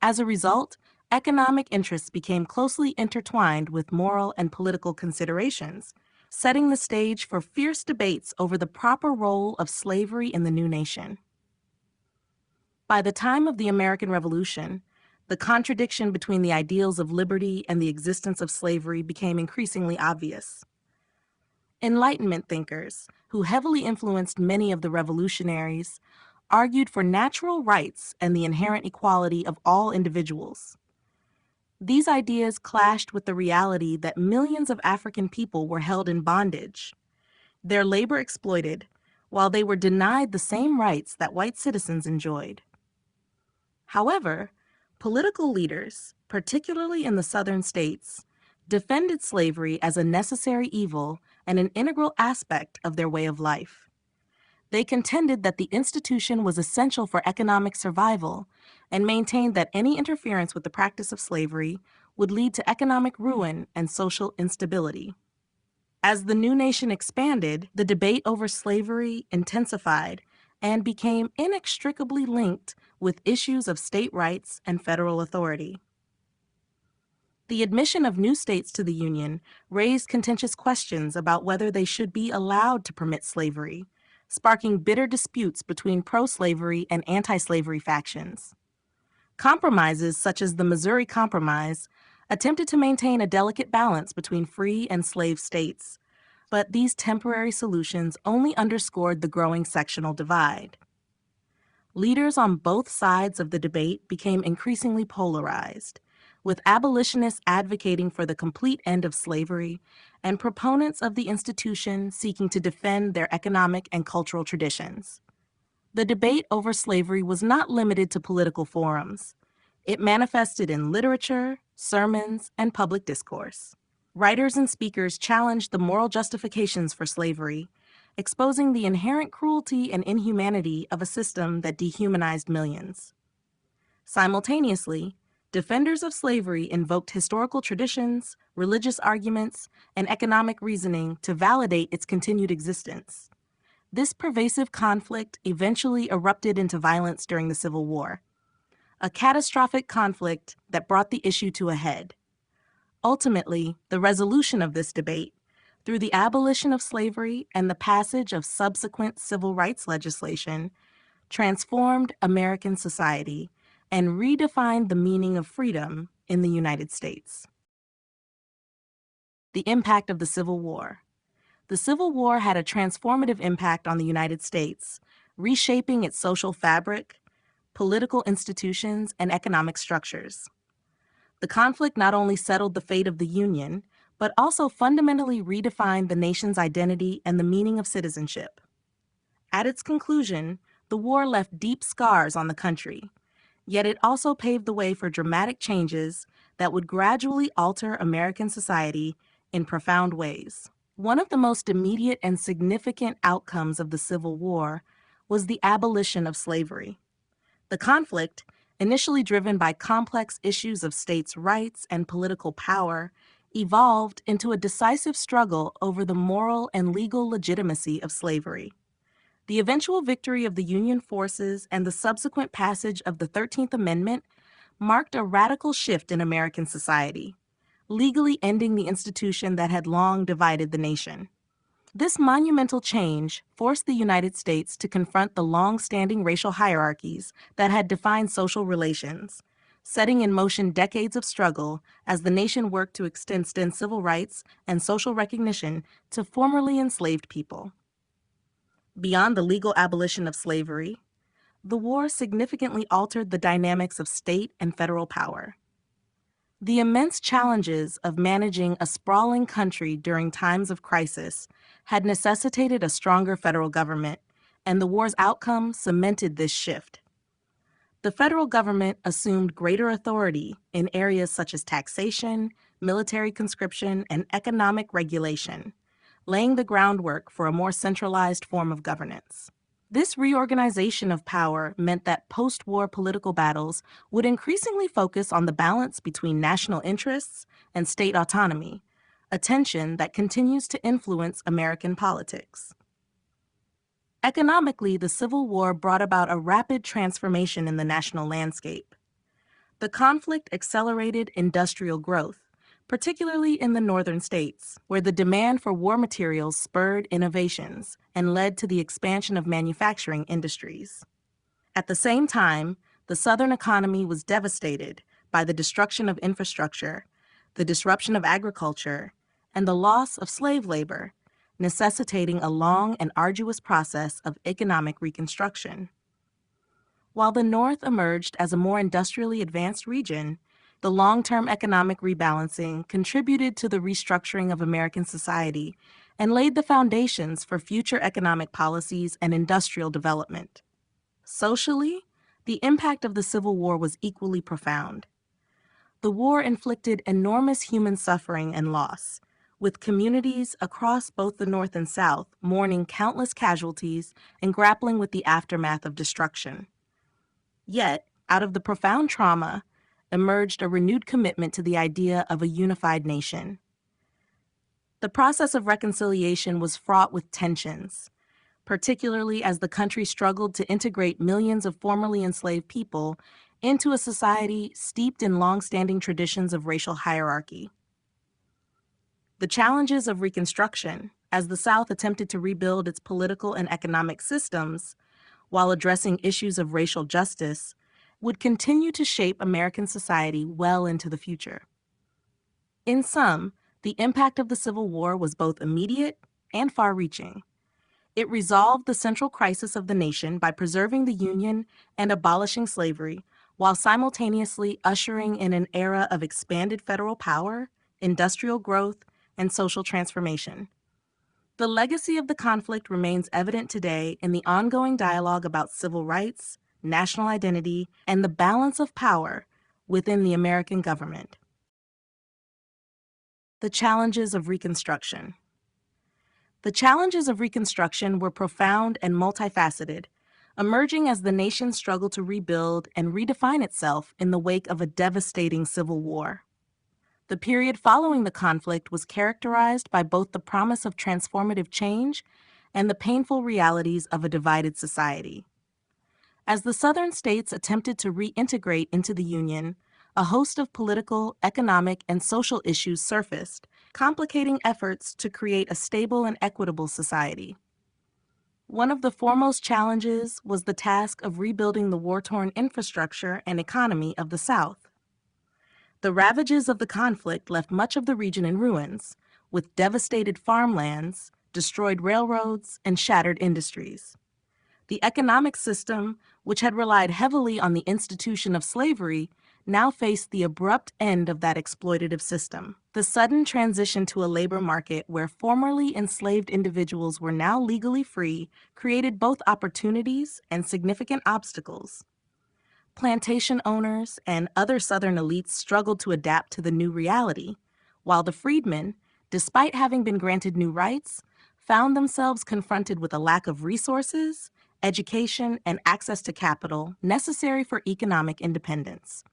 As a result, economic interests became closely intertwined with moral and political considerations, setting the stage for fierce debates over the proper role of slavery in the new nation. By the time of the American Revolution, the contradiction between the ideals of liberty and the existence of slavery became increasingly obvious. Enlightenment thinkers, who heavily influenced many of the revolutionaries, argued for natural rights and the inherent equality of all individuals. These ideas clashed with the reality that millions of African people were held in bondage, their labor exploited, while they were denied the same rights that white citizens enjoyed. However, political leaders, particularly in the southern states, defended slavery as a necessary evil and an integral aspect of their way of life. They contended that the institution was essential for economic survival and maintained that any interference with the practice of slavery would lead to economic ruin and social instability. As the new nation expanded, the debate over slavery intensified and became inextricably linked with issues of state rights and federal authority. The admission of new states to the Union raised contentious questions about whether they should be allowed to permit slavery, sparking bitter disputes between pro-slavery and anti-slavery factions. Compromises such as the Missouri Compromise attempted to maintain a delicate balance between free and slave states, but these temporary solutions only underscored the growing sectional divide. Leaders on both sides of the debate became increasingly polarized, with abolitionists advocating for the complete end of slavery and proponents of the institution seeking to defend their economic and cultural traditions. The debate over slavery was not limited to political forums. It manifested in literature, sermons, and public discourse. Writers and speakers challenged the moral justifications for slavery, exposing the inherent cruelty and inhumanity of a system that dehumanized millions. Simultaneously, defenders of slavery invoked historical traditions, religious arguments, and economic reasoning to validate its continued existence. This pervasive conflict eventually erupted into violence during the Civil War, a catastrophic conflict that brought the issue to a head. Ultimately, the resolution of this debate, through the abolition of slavery and the passage of subsequent civil rights legislation, transformed American society and redefined the meaning of freedom in the United States. The impact of the Civil War. The Civil War had a transformative impact on the United States, reshaping its social fabric, political institutions, and economic structures. The conflict not only settled the fate of the Union, but also fundamentally redefined the nation's identity and the meaning of citizenship. At its conclusion, the war left deep scars on the country, yet it also paved the way for dramatic changes that would gradually alter American society in profound ways. One of the most immediate and significant outcomes of the Civil War was the abolition of slavery. The conflict, initially driven by complex issues of states' rights and political power, evolved into a decisive struggle over the moral and legal legitimacy of slavery. The eventual victory of the Union forces and the subsequent passage of the 13th Amendment marked a radical shift in American society, legally ending the institution that had long divided the nation. This monumental change forced the United States to confront the long-standing racial hierarchies that had defined social relations, setting in motion decades of struggle as the nation worked to extend civil rights and social recognition to formerly enslaved people. Beyond the legal abolition of slavery, the war significantly altered the dynamics of state and federal power. The immense challenges of managing a sprawling country during times of crisis had necessitated a stronger federal government, and the war's outcome cemented this shift. The federal government assumed greater authority in areas such as taxation, military conscription, and economic regulation, laying the groundwork for a more centralized form of governance. This reorganization of power meant that post-war political battles would increasingly focus on the balance between national interests and state autonomy, a tension that continues to influence American politics. Economically, the Civil War brought about a rapid transformation in the national landscape. The conflict accelerated industrial growth, particularly in the northern states, where the demand for war materials spurred innovations and led to the expansion of manufacturing industries. At the same time, the southern economy was devastated by the destruction of infrastructure, the disruption of agriculture, and the loss of slave labor, necessitating a long and arduous process of economic reconstruction. While the North emerged as a more industrially advanced region, the long-term economic rebalancing contributed to the restructuring of American society and laid the foundations for future economic policies and industrial development. Socially, the impact of the Civil War was equally profound. The war inflicted enormous human suffering and loss, with communities across both the North and South mourning countless casualties and grappling with the aftermath of destruction. Yet, out of the profound trauma, emerged a renewed commitment to the idea of a unified nation. The process of reconciliation was fraught with tensions, particularly as the country struggled to integrate millions of formerly enslaved people into a society steeped in long-standing traditions of racial hierarchy. The challenges of Reconstruction, as the South attempted to rebuild its political and economic systems, while addressing issues of racial justice, would continue to shape American society well into the future. In sum, the impact of the Civil War was both immediate and far-reaching. It resolved the central crisis of the nation by preserving the Union and abolishing slavery, while simultaneously ushering in an era of expanded federal power, industrial growth, and social transformation. The legacy of the conflict remains evident today in the ongoing dialogue about civil rights, national identity, and the balance of power within the American government. The challenges of Reconstruction. The challenges of Reconstruction were profound and multifaceted, emerging as the nation struggled to rebuild and redefine itself in the wake of a devastating civil war. The period following the conflict was characterized by both the promise of transformative change and the painful realities of a divided society. As the Southern states attempted to reintegrate into the Union, a host of political, economic, and social issues surfaced, complicating efforts to create a stable and equitable society. One of the foremost challenges was the task of rebuilding the war-torn infrastructure and economy of the South. The ravages of the conflict left much of the region in ruins, with devastated farmlands, destroyed railroads, and shattered industries. The economic system, which had relied heavily on the institution of slavery, now faced the abrupt end of that exploitative system. The sudden transition to a labor market where formerly enslaved individuals were now legally free created both opportunities and significant obstacles. Plantation owners and other Southern elites struggled to adapt to the new reality, while the freedmen, despite having been granted new rights, found themselves confronted with a lack of resources, education, and access to capital necessary for economic independence.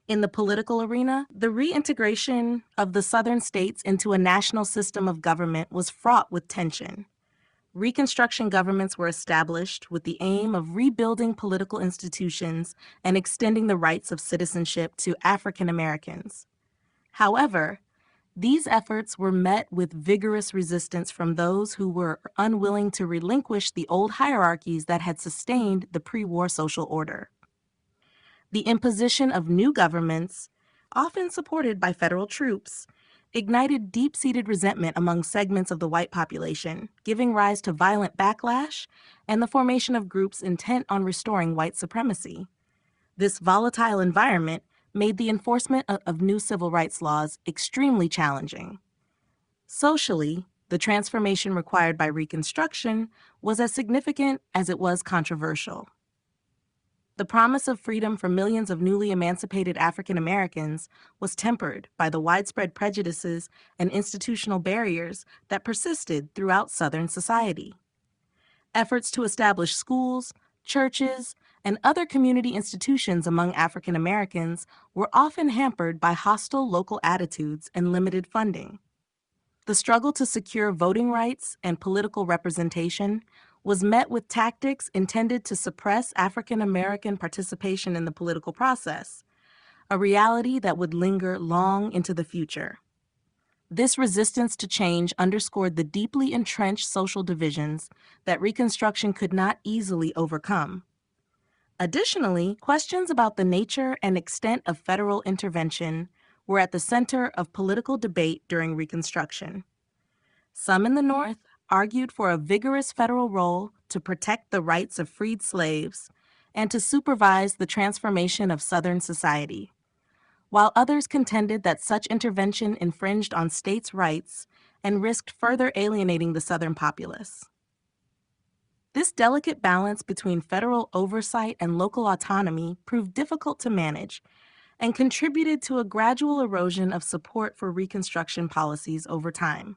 In the political arena, the reintegration of the Southern states into a national system of government was fraught with tension. Reconstruction governments were established with the aim of rebuilding political institutions and extending the rights of citizenship to African Americans. However, these efforts were met with vigorous resistance from those who were unwilling to relinquish the old hierarchies that had sustained the pre-war social order. The imposition of new governments, often supported by federal troops, ignited deep-seated resentment among segments of the white population, giving rise to violent backlash and the formation of groups intent on restoring white supremacy. This volatile environment made the enforcement of new civil rights laws extremely challenging. Socially, the transformation required by Reconstruction was as significant as it was controversial. The promise of freedom for millions of newly emancipated African Americans was tempered by the widespread prejudices and institutional barriers that persisted throughout Southern society. Efforts to establish schools, churches, and other community institutions among African Americans were often hampered by hostile local attitudes and limited funding. The struggle to secure voting rights and political representation was met with tactics intended to suppress African American participation in the political process, a reality that would linger long into the future. This resistance to change underscored the deeply entrenched social divisions that Reconstruction could not easily overcome. Additionally, questions about the nature and extent of federal intervention were at the center of political debate during Reconstruction. Some in the North argued for a vigorous federal role to protect the rights of freed slaves and to supervise the transformation of Southern society, while others contended that such intervention infringed on states' rights and risked further alienating the Southern populace. This delicate balance between federal oversight and local autonomy proved difficult to manage and contributed to a gradual erosion of support for Reconstruction policies over time.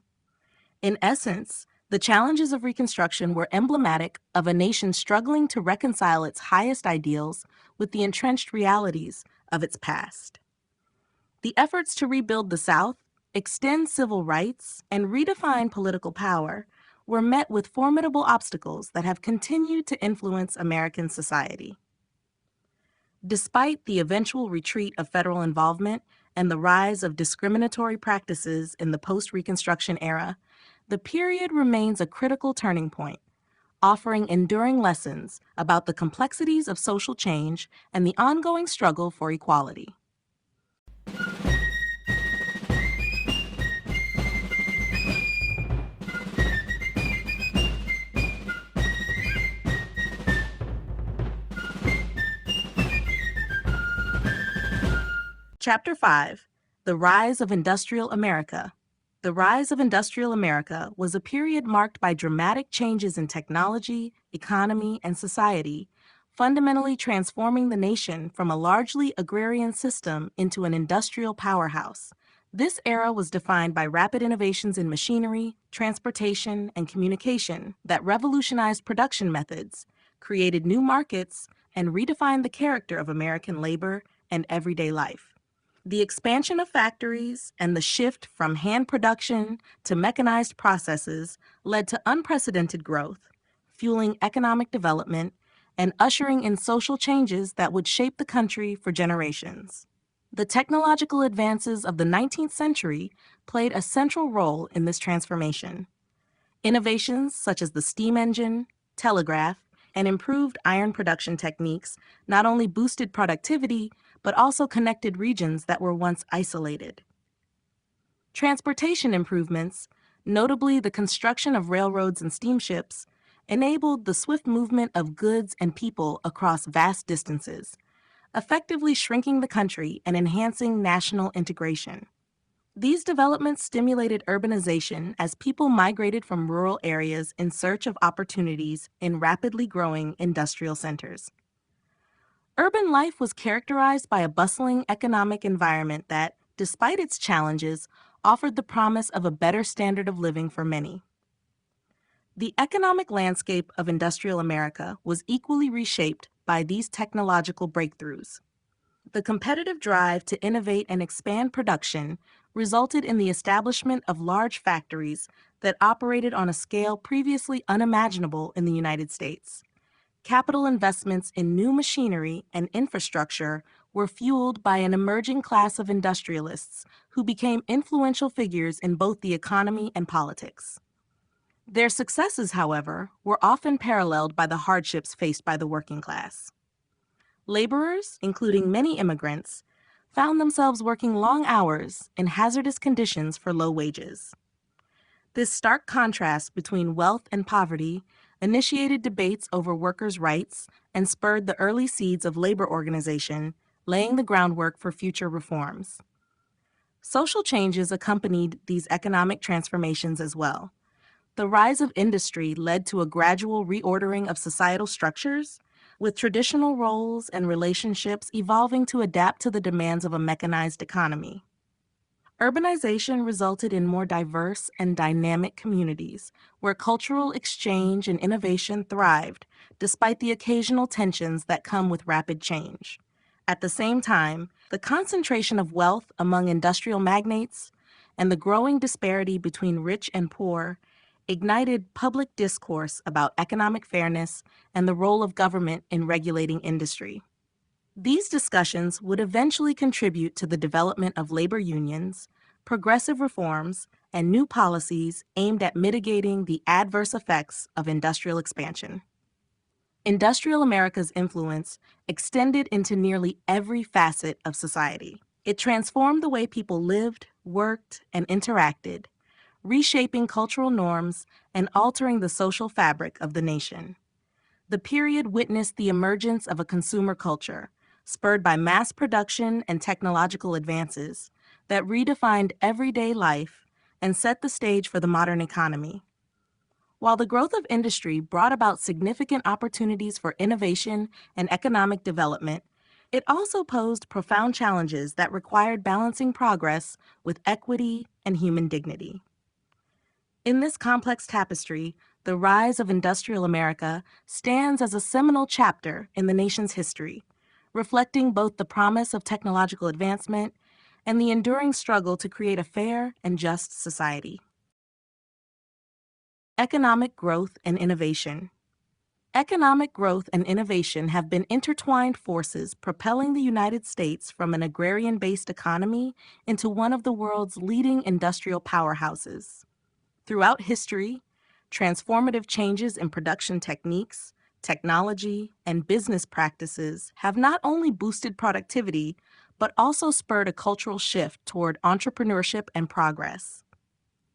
In essence, the challenges of Reconstruction were emblematic of a nation struggling to reconcile its highest ideals with the entrenched realities of its past. The efforts to rebuild the South, extend civil rights, and redefine political power were met with formidable obstacles that have continued to influence American society. Despite the eventual retreat of federal involvement and the rise of discriminatory practices in the post-Reconstruction era, the period remains a critical turning point, offering enduring lessons about the complexities of social change and the ongoing struggle for equality. Chapter 5: The Rise of Industrial America. The rise of industrial America was a period marked by dramatic changes in technology, economy, and society, fundamentally transforming the nation from a largely agrarian system into an industrial powerhouse. This era was defined by rapid innovations in machinery, transportation, and communication that revolutionized production methods, created new markets, and redefined the character of American labor and everyday life. The expansion of factories and the shift from hand production to mechanized processes led to unprecedented growth, fueling economic development and ushering in social changes that would shape the country for generations. The technological advances of the 19th century played a central role in this transformation. Innovations such as the steam engine, telegraph, and improved iron production techniques not only boosted productivity, but also connected regions that were once isolated. Transportation improvements, notably the construction of railroads and steamships, enabled the swift movement of goods and people across vast distances, effectively shrinking the country and enhancing national integration. These developments stimulated urbanization as people migrated from rural areas in search of opportunities in rapidly growing industrial centers. Urban life was characterized by a bustling economic environment that, despite its challenges, offered the promise of a better standard of living for many. The economic landscape of industrial America was equally reshaped by these technological breakthroughs. The competitive drive to innovate and expand production resulted in the establishment of large factories that operated on a scale previously unimaginable in the United States. Capital investments in new machinery and infrastructure were fueled by an emerging class of industrialists who became influential figures in both the economy and politics. Their successes, however, were often paralleled by the hardships faced by the working class. Laborers, including many immigrants, found themselves working long hours in hazardous conditions for low wages. This stark contrast between wealth and poverty initiated debates over workers' rights and spurred the early seeds of labor organization, laying the groundwork for future reforms. Social changes accompanied these economic transformations as well. The rise of industry led to a gradual reordering of societal structures, with traditional roles and relationships evolving to adapt to the demands of a mechanized economy. Urbanization resulted in more diverse and dynamic communities where cultural exchange and innovation thrived despite the occasional tensions that come with rapid change. At the same time, the concentration of wealth among industrial magnates and the growing disparity between rich and poor ignited public discourse about economic fairness and the role of government in regulating industry. These discussions would eventually contribute to the development of labor unions, progressive reforms, and new policies aimed at mitigating the adverse effects of industrial expansion. Industrial America's influence extended into nearly every facet of society. It transformed the way people lived, worked, and interacted, reshaping cultural norms and altering the social fabric of the nation. The period witnessed the emergence of a consumer culture, spurred by mass production and technological advances, that redefined everyday life and set the stage for the modern economy. While the growth of industry brought about significant opportunities for innovation and economic development, it also posed profound challenges that required balancing progress with equity and human dignity. In this complex tapestry, the rise of industrial America stands as a seminal chapter in the nation's history, reflecting both the promise of technological advancement and the enduring struggle to create a fair and just society. Economic growth and innovation. Economic growth and innovation have been intertwined forces propelling the United States from an agrarian-based economy into one of the world's leading industrial powerhouses. Throughout history, transformative changes in production techniques, technology, and business practices have not only boosted productivity, but also spurred a cultural shift toward entrepreneurship and progress.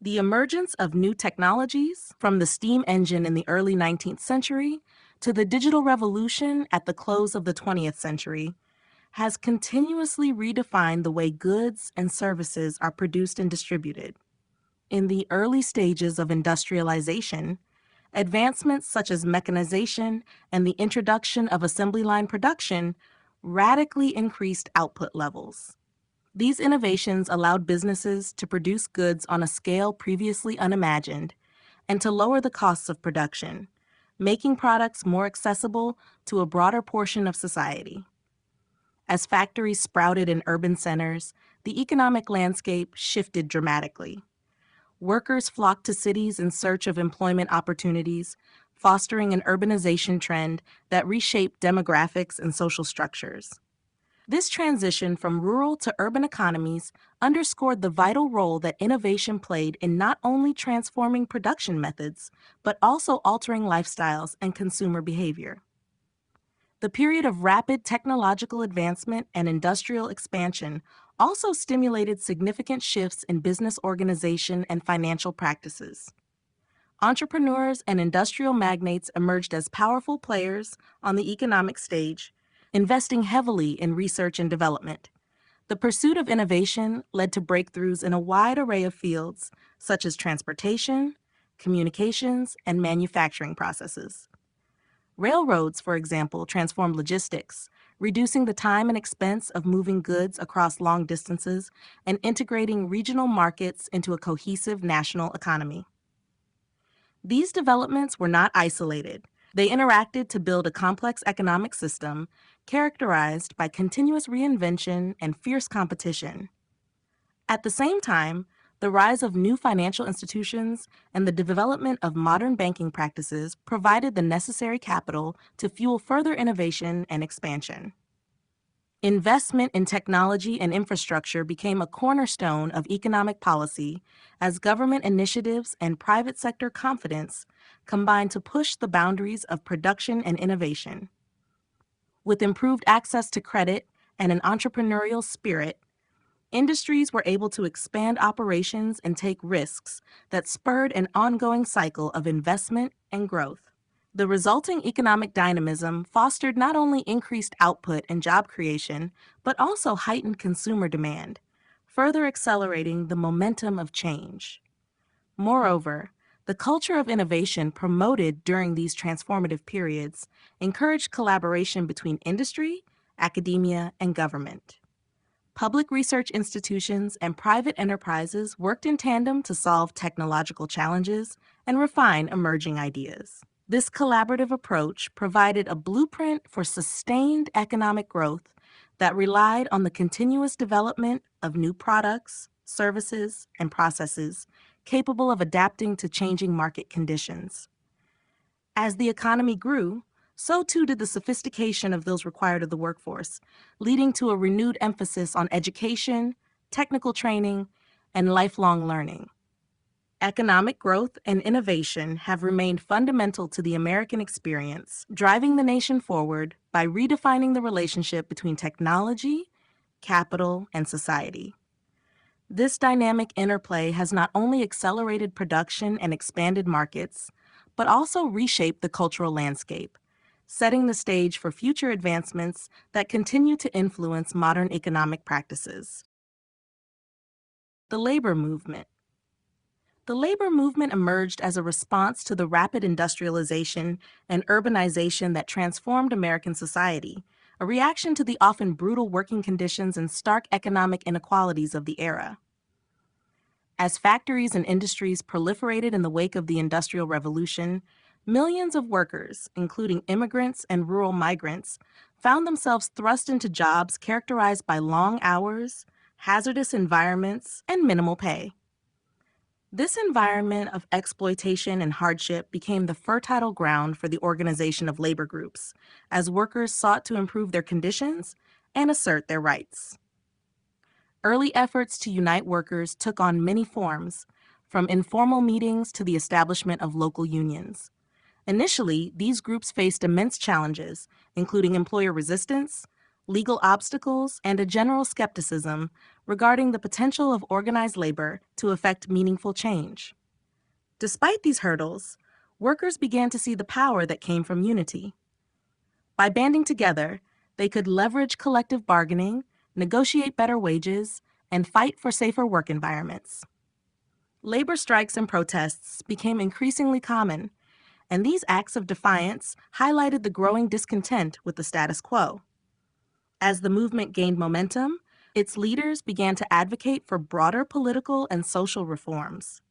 The emergence of new technologies, from the steam engine in the early 19th century to the digital revolution at the close of the 20th century, has continuously redefined the way goods and services are produced and distributed. In the early stages of industrialization, advancements such as mechanization and the introduction of assembly line production radically increased output levels. These innovations allowed businesses to produce goods on a scale previously unimagined and to lower the costs of production, making products more accessible to a broader portion of society. As factories sprouted in urban centers, the economic landscape shifted dramatically. Workers flocked to cities in search of employment opportunities, fostering an urbanization trend that reshaped demographics and social structures. This transition from rural to urban economies underscored the vital role that innovation played in not only transforming production methods, but also altering lifestyles and consumer behavior. The period of rapid technological advancement and industrial expansion also stimulated significant shifts in business organization and financial practices. Entrepreneurs and industrial magnates emerged as powerful players on the economic stage, investing heavily in research and development. The pursuit of innovation led to breakthroughs in a wide array of fields, such as transportation, communications, and manufacturing processes. Railroads, for example, transformed logistics, reducing the time and expense of moving goods across long distances and integrating regional markets into a cohesive national economy. These developments were not isolated. They interacted to build a complex economic system characterized by continuous reinvention and fierce competition. At the same time, the rise of new financial institutions and the development of modern banking practices provided the necessary capital to fuel further innovation and expansion. Investment in technology and infrastructure became a cornerstone of economic policy as government initiatives and private sector confidence combined to push the boundaries of production and innovation. With improved access to credit and an entrepreneurial spirit, industries were able to expand operations and take risks that spurred an ongoing cycle of investment and growth. The resulting economic dynamism fostered not only increased output and job creation, but also heightened consumer demand, further accelerating the momentum of change. Moreover, the culture of innovation promoted during these transformative periods encouraged collaboration between industry, academia, and government. Public research institutions and private enterprises worked in tandem to solve technological challenges and refine emerging ideas. This collaborative approach provided a blueprint for sustained economic growth that relied on the continuous development of new products, services, and processes capable of adapting to changing market conditions. As the economy grew, so too did the sophistication of those required of the workforce, leading to a renewed emphasis on education, technical training, and lifelong learning. Economic growth and innovation have remained fundamental to the American experience, driving the nation forward by redefining the relationship between technology, capital, and society. This dynamic interplay has not only accelerated production and expanded markets, but also reshaped the cultural landscape, setting the stage for future advancements that continue to influence modern economic practices. The labor movement. The labor movement emerged as a response to the rapid industrialization and urbanization that transformed American society, a reaction to the often brutal working conditions and stark economic inequalities of the era. As factories and industries proliferated in the wake of the Industrial Revolution, millions of workers, including immigrants and rural migrants, found themselves thrust into jobs characterized by long hours, hazardous environments, and minimal pay. This environment of exploitation and hardship became the fertile ground for the organization of labor groups, as workers sought to improve their conditions and assert their rights. Early efforts to unite workers took on many forms, from informal meetings to the establishment of local unions. Initially, these groups faced immense challenges, including employer resistance, legal obstacles, and a general skepticism regarding the potential of organized labor to effect meaningful change. Despite these hurdles, workers began to see the power that came from unity. By banding together, they could leverage collective bargaining, negotiate better wages, and fight for safer work environments. Labor strikes and protests became increasingly common, and these acts of defiance highlighted the growing discontent with the status quo. As the movement gained momentum, its leaders began to advocate for broader political and social reforms.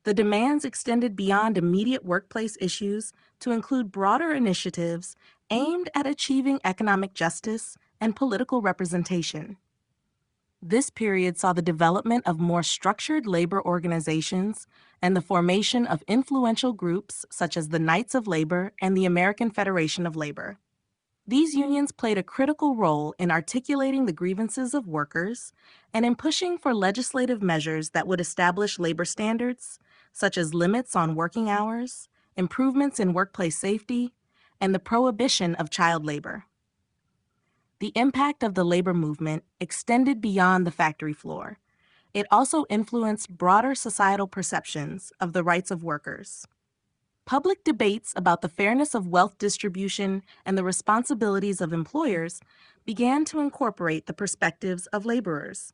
The demands extended beyond immediate workplace issues to include broader initiatives aimed at achieving economic justice and political representation. This period saw the development of more structured labor organizations and the formation of influential groups such as the Knights of Labor and the American Federation of Labor. These unions played a critical role in articulating the grievances of workers and in pushing for legislative measures that would establish labor standards, such as limits on working hours, improvements in workplace safety, and the prohibition of child labor. The impact of the labor movement extended beyond the factory floor. It also influenced broader societal perceptions of the rights of workers. Public debates about the fairness of wealth distribution and the responsibilities of employers began to incorporate the perspectives of laborers.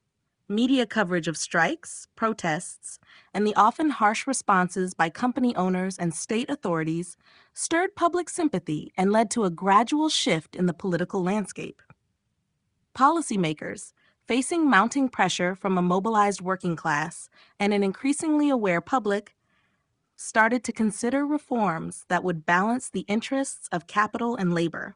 Media coverage of strikes, protests, and the often harsh responses by company owners and state authorities stirred public sympathy and led to a gradual shift in the political landscape. Policymakers, facing mounting pressure from a mobilized working class and an increasingly aware public, started to consider reforms that would balance the interests of capital and labor.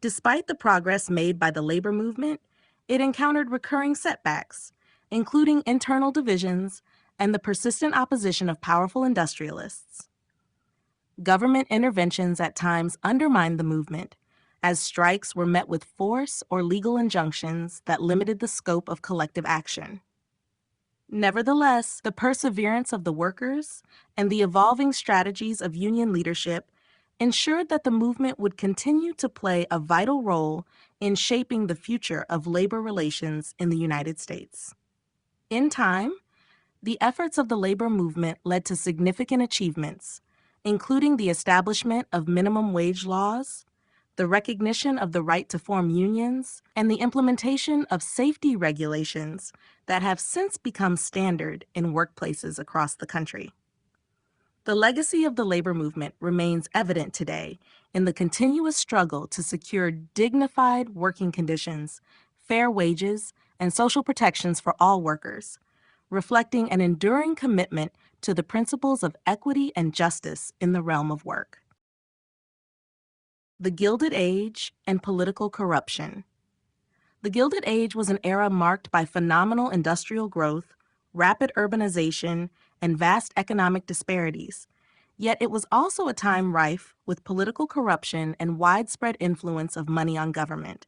Despite the progress made by the labor movement, it encountered recurring setbacks, including internal divisions and the persistent opposition of powerful industrialists. Government interventions at times undermined the movement, as strikes were met with force or legal injunctions that limited the scope of collective action. Nevertheless, the perseverance of the workers and the evolving strategies of union leadership ensured that the movement would continue to play a vital role in shaping the future of labor relations in the United States. In time, the efforts of the labor movement led to significant achievements, including the establishment of minimum wage laws, the recognition of the right to form unions, and the implementation of safety regulations that have since become standard in workplaces across the country. The legacy of the labor movement remains evident today in the continuous struggle to secure dignified working conditions, fair wages, and social protections for all workers, reflecting an enduring commitment to the principles of equity and justice in the realm of work. The Gilded Age and political corruption. The Gilded Age was an era marked by phenomenal industrial growth, rapid urbanization, and vast economic disparities. Yet it was also a time rife with political corruption and widespread influence of money on government.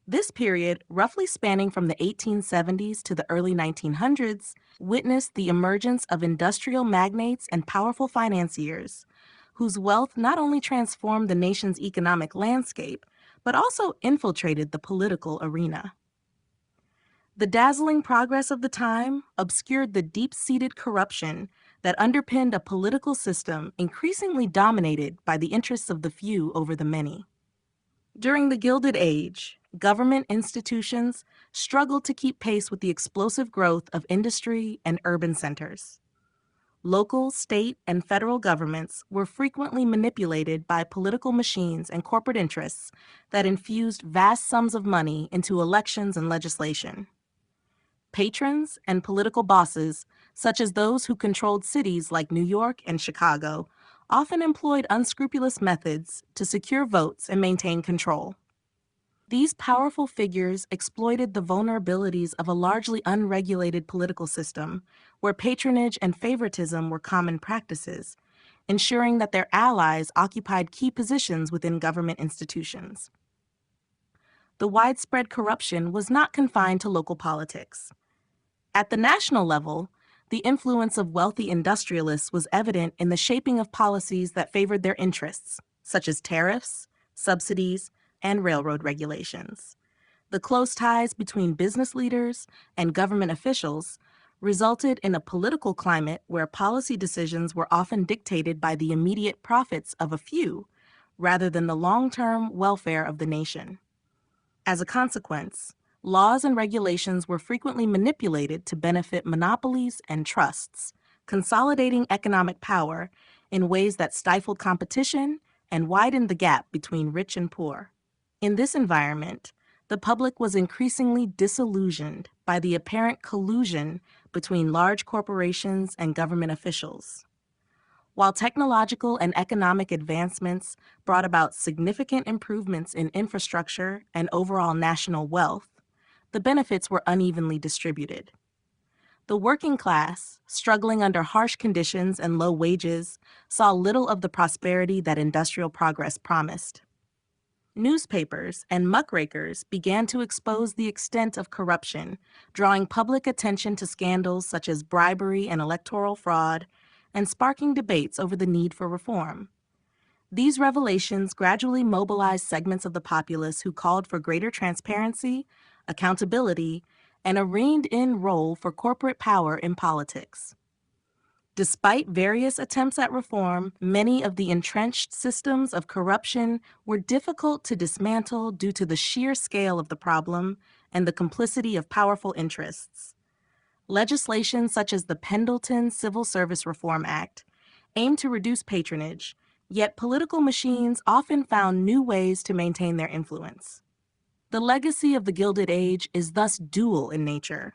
This period, roughly spanning from the 1870s to the early 1900s, witnessed the emergence of industrial magnates and powerful financiers, whose wealth not only transformed the nation's economic landscape, but also infiltrated the political arena. The dazzling progress of the time obscured the deep-seated corruption that underpinned a political system increasingly dominated by the interests of the few over the many. During the Gilded Age, government institutions struggled to keep pace with the explosive growth of industry and urban centers. Local, state, and federal governments were frequently manipulated by political machines and corporate interests that infused vast sums of money into elections and legislation. Patrons and political bosses, such as those who controlled cities like New York and Chicago, often employed unscrupulous methods to secure votes and maintain control. These powerful figures exploited the vulnerabilities of a largely unregulated political system, where patronage and favoritism were common practices, ensuring that their allies occupied key positions within government institutions. The widespread corruption was not confined to local politics. At the national level, the influence of wealthy industrialists was evident in the shaping of policies that favored their interests, such as tariffs, subsidies, and railroad regulations. The close ties between business leaders and government officials resulted in a political climate where policy decisions were often dictated by the immediate profits of a few, rather than the long-term welfare of the nation. As a consequence, laws and regulations were frequently manipulated to benefit monopolies and trusts, consolidating economic power in ways that stifled competition and widened the gap between rich and poor. In this environment, the public was increasingly disillusioned by the apparent collusion between large corporations and government officials. While technological and economic advancements brought about significant improvements in infrastructure and overall national wealth, the benefits were unevenly distributed. The working class, struggling under harsh conditions and low wages, saw little of the prosperity that industrial progress promised. Newspapers and muckrakers began to expose the extent of corruption, drawing public attention to scandals such as bribery and electoral fraud, and sparking debates over the need for reform. These revelations gradually mobilized segments of the populace who called for greater transparency, accountability, and a reined-in role for corporate power in politics. Despite various attempts at reform, many of the entrenched systems of corruption were difficult to dismantle due to the sheer scale of the problem and the complicity of powerful interests. Legislation such as the Pendleton Civil Service Reform Act aimed to reduce patronage, yet political machines often found new ways to maintain their influence. The legacy of the Gilded Age is thus dual in nature.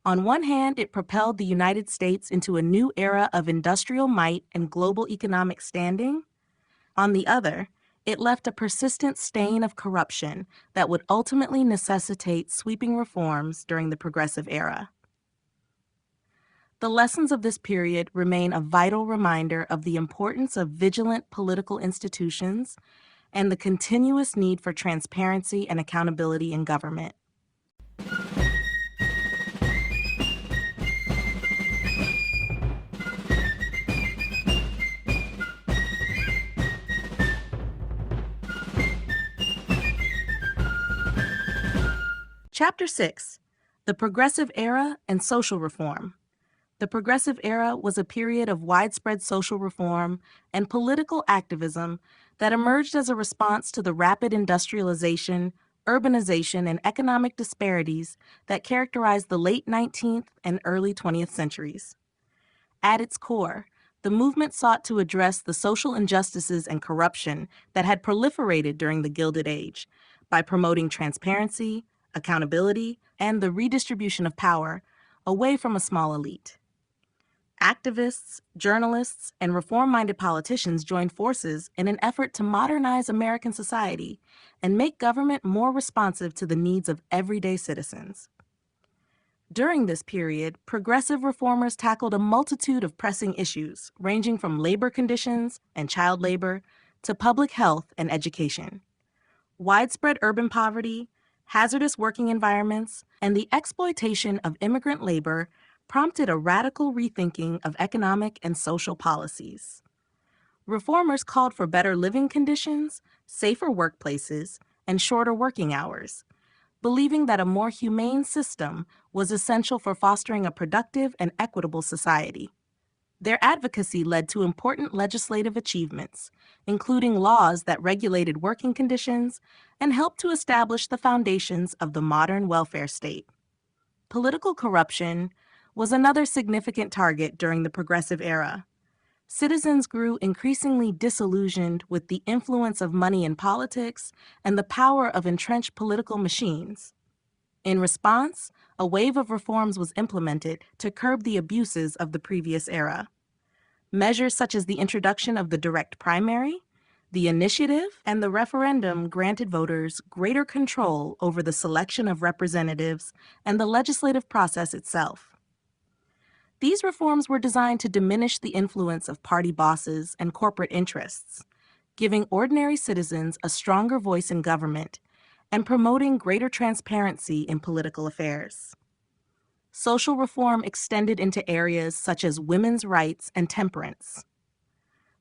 On one hand, it propelled the United States into a new era of industrial might and global economic standing. On the other, it left a persistent stain of corruption that would ultimately necessitate sweeping reforms during the Progressive Era. The lessons of this period remain a vital reminder of the importance of vigilant political institutions and the continuous need for transparency and accountability in government. Chapter 6: The Progressive Era and Social Reform. The Progressive Era was a period of widespread social reform and political activism that emerged as a response to the rapid industrialization, urbanization, and economic disparities that characterized the late 19th and early 20th centuries. At its core, the movement sought to address the social injustices and corruption that had proliferated during the Gilded Age by promoting transparency, accountability, and the redistribution of power away from a small elite. Activists, journalists, and reform-minded politicians joined forces in an effort to modernize American society and make government more responsive to the needs of everyday citizens. During this period, progressive reformers tackled a multitude of pressing issues, ranging from labor conditions and child labor to public health and education. Widespread urban poverty, hazardous working environments, and the exploitation of immigrant labor prompted a radical rethinking of economic and social policies. Reformers called for better living conditions, safer workplaces, and shorter working hours, believing that a more humane system was essential for fostering a productive and equitable society. Their advocacy led to important legislative achievements, including laws that regulated working conditions and helped to establish the foundations of the modern welfare state. Political corruption was another significant target during the Progressive Era. Citizens grew increasingly disillusioned with the influence of money in politics and the power of entrenched political machines. In response, a wave of reforms was implemented to curb the abuses of the previous era. Measures such as the introduction of the direct primary, the initiative, and the referendum granted voters greater control over the selection of representatives and the legislative process itself. These reforms were designed to diminish the influence of party bosses and corporate interests, giving ordinary citizens a stronger voice in government and promoting greater transparency in political affairs. Social reform extended into areas such as women's rights and temperance.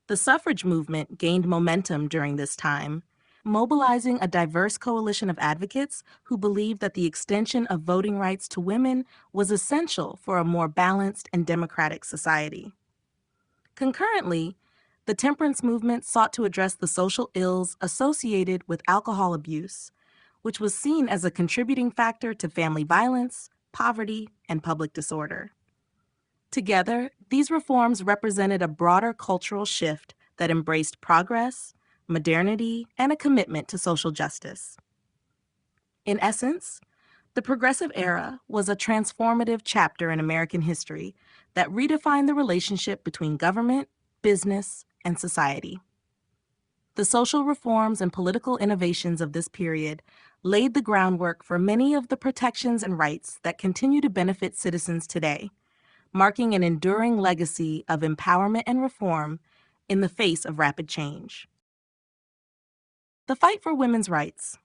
The suffrage movement gained momentum during this time, mobilizing a diverse coalition of advocates who believed that the extension of voting rights to women was essential for a more balanced and democratic society. Concurrently, the temperance movement sought to address the social ills associated with alcohol abuse, which was seen as a contributing factor to family violence, poverty, and public disorder. Together, these reforms represented a broader cultural shift that embraced progress, modernity, and a commitment to social justice. In essence, the Progressive Era was a transformative chapter in American history that redefined the relationship between government, business, and society. The social reforms and political innovations of this period laid the groundwork for many of the protections and rights that continue to benefit citizens today, marking an enduring legacy of empowerment and reform in the face of rapid change. The fight for women's rights.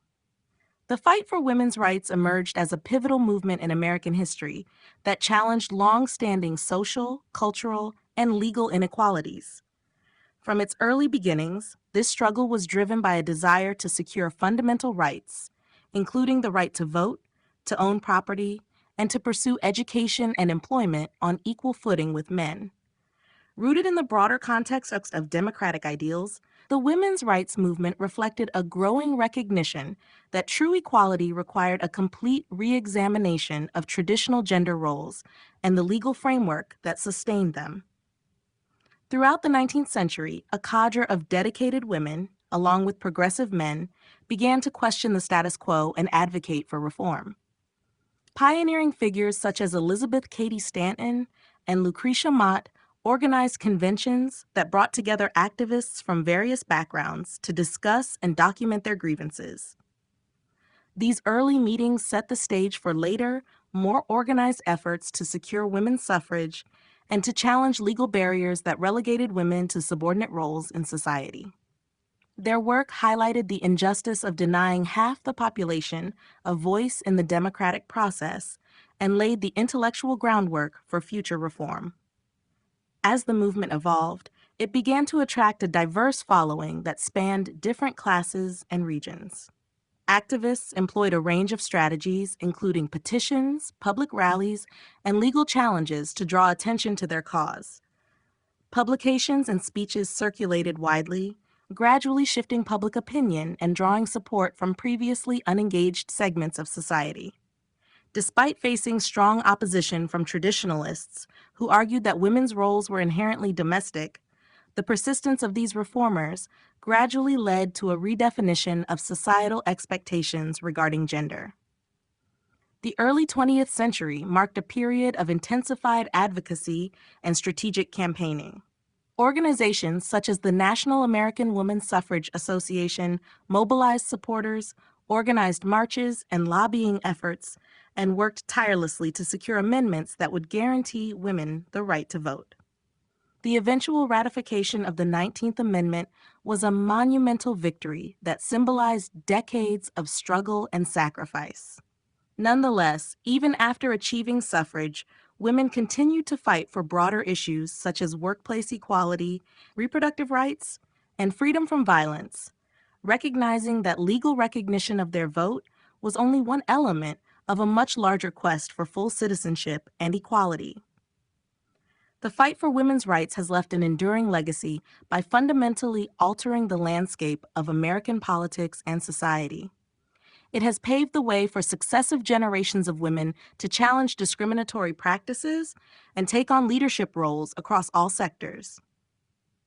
The fight for women's rights emerged as a pivotal movement in American history that challenged long-standing social, cultural, and legal inequalities. From its early beginnings, this struggle was driven by a desire to secure fundamental rights, including the right to vote, to own property, and to pursue education and employment on equal footing with men. Rooted in the broader context of democratic ideals, the women's rights movement reflected a growing recognition that true equality required a complete re-examination of traditional gender roles and the legal framework that sustained them. Throughout the 19th century, a cadre of dedicated women, along with progressive men, began to question the status quo and advocate for reform. Pioneering figures such as Elizabeth Cady Stanton and Lucretia Mott organized conventions that brought together activists from various backgrounds to discuss and document their grievances. These early meetings set the stage for later, more organized efforts to secure women's suffrage and to challenge legal barriers that relegated women to subordinate roles in society. Their work highlighted the injustice of denying half the population a voice in the democratic process and laid the intellectual groundwork for future reform. As the movement evolved, it began to attract a diverse following that spanned different classes and regions. Activists employed a range of strategies, including petitions, public rallies, and legal challenges to draw attention to their cause. Publications and speeches circulated widely, gradually shifting public opinion and drawing support from previously unengaged segments of society. Despite facing strong opposition from traditionalists who argued that women's roles were inherently domestic, the persistence of these reformers gradually led to a redefinition of societal expectations regarding gender. The early 20th century marked a period of intensified advocacy and strategic campaigning. Organizations such as the National American Woman Suffrage Association mobilized supporters, organized marches and lobbying efforts, and worked tirelessly to secure amendments that would guarantee women the right to vote. The eventual ratification of the 19th Amendment was a monumental victory that symbolized decades of struggle and sacrifice. Nonetheless, even after achieving suffrage, women continued to fight for broader issues such as workplace equality, reproductive rights, and freedom from violence, recognizing that legal recognition of their vote was only one element of a much larger quest for full citizenship and equality. The fight for women's rights has left an enduring legacy by fundamentally altering the landscape of American politics and society. It has paved the way for successive generations of women to challenge discriminatory practices and take on leadership roles across all sectors.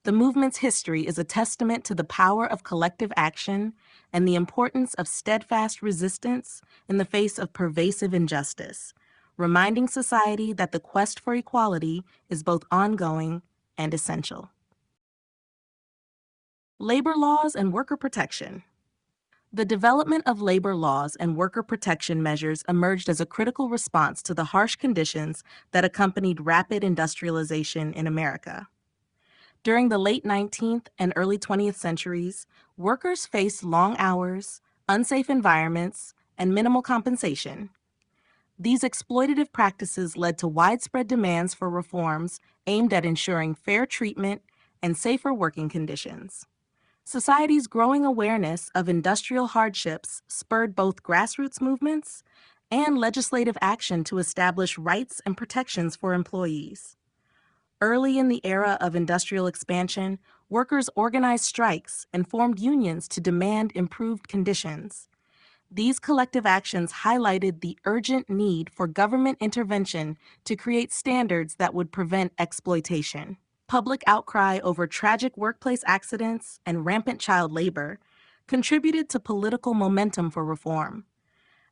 The movement's history is a testament to the power of collective action and the importance of steadfast resistance in the face of pervasive injustice, reminding society that the quest for equality is both ongoing and essential. Labor laws and worker protection. The development of labor laws and worker protection measures emerged as a critical response to the harsh conditions that accompanied rapid industrialization in America. During the late 19th and early 20th centuries, workers faced long hours, unsafe environments, and minimal compensation. These exploitative practices led to widespread demands for reforms aimed at ensuring fair treatment and safer working conditions. Society's growing awareness of industrial hardships spurred both grassroots movements and legislative action to establish rights and protections for employees. Early in the era of industrial expansion, workers organized strikes and formed unions to demand improved conditions. These collective actions highlighted the urgent need for government intervention to create standards that would prevent exploitation. Public outcry over tragic workplace accidents and rampant child labor contributed to political momentum for reform.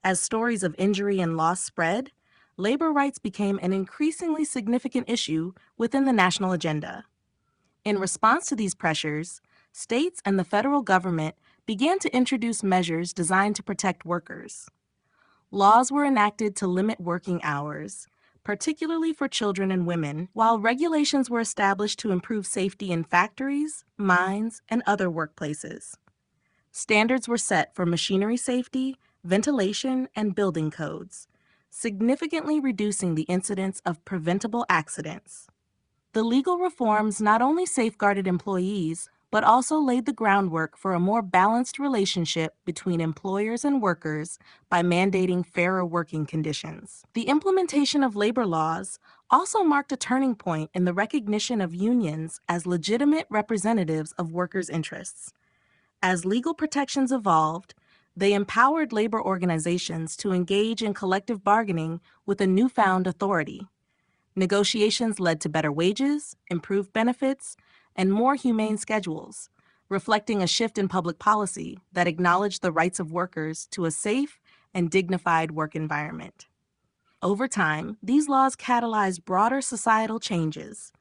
As stories of injury and loss spread, labor rights became an increasingly significant issue within the national agenda. In response to these pressures, states and the federal government began to introduce measures designed to protect workers. Laws were enacted to limit working hours, particularly for children and women, while regulations were established to improve safety in factories, mines, and other workplaces. Standards were set for machinery safety, ventilation, and building codes, significantly reducing the incidence of preventable accidents. The legal reforms not only safeguarded employees, but also laid the groundwork for a more balanced relationship between employers and workers by mandating fairer working conditions. The implementation of labor laws also marked a turning point in the recognition of unions as legitimate representatives of workers' interests. As legal protections evolved, they empowered labor organizations to engage in collective bargaining with a newfound authority. Negotiations led to better wages, improved benefits, and more humane schedules, reflecting a shift in public policy that acknowledged the rights of workers to a safe and dignified work environment. Over time, these laws catalyzed broader societal changes.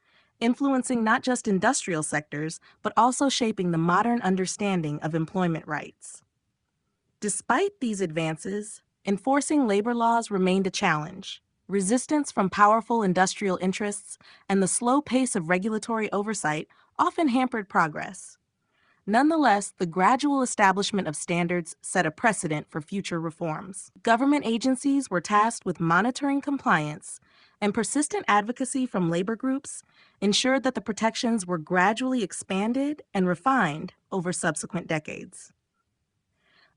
influencing not just industrial sectors, but also shaping the modern understanding of employment rights. Despite these advances, enforcing labor laws remained a challenge. Resistance from powerful industrial interests and the slow pace of regulatory oversight often hampered progress. Nonetheless, the gradual establishment of standards set a precedent for future reforms. Government agencies were tasked with monitoring compliance, and persistent advocacy from labor groups ensured that the protections were gradually expanded and refined over subsequent decades.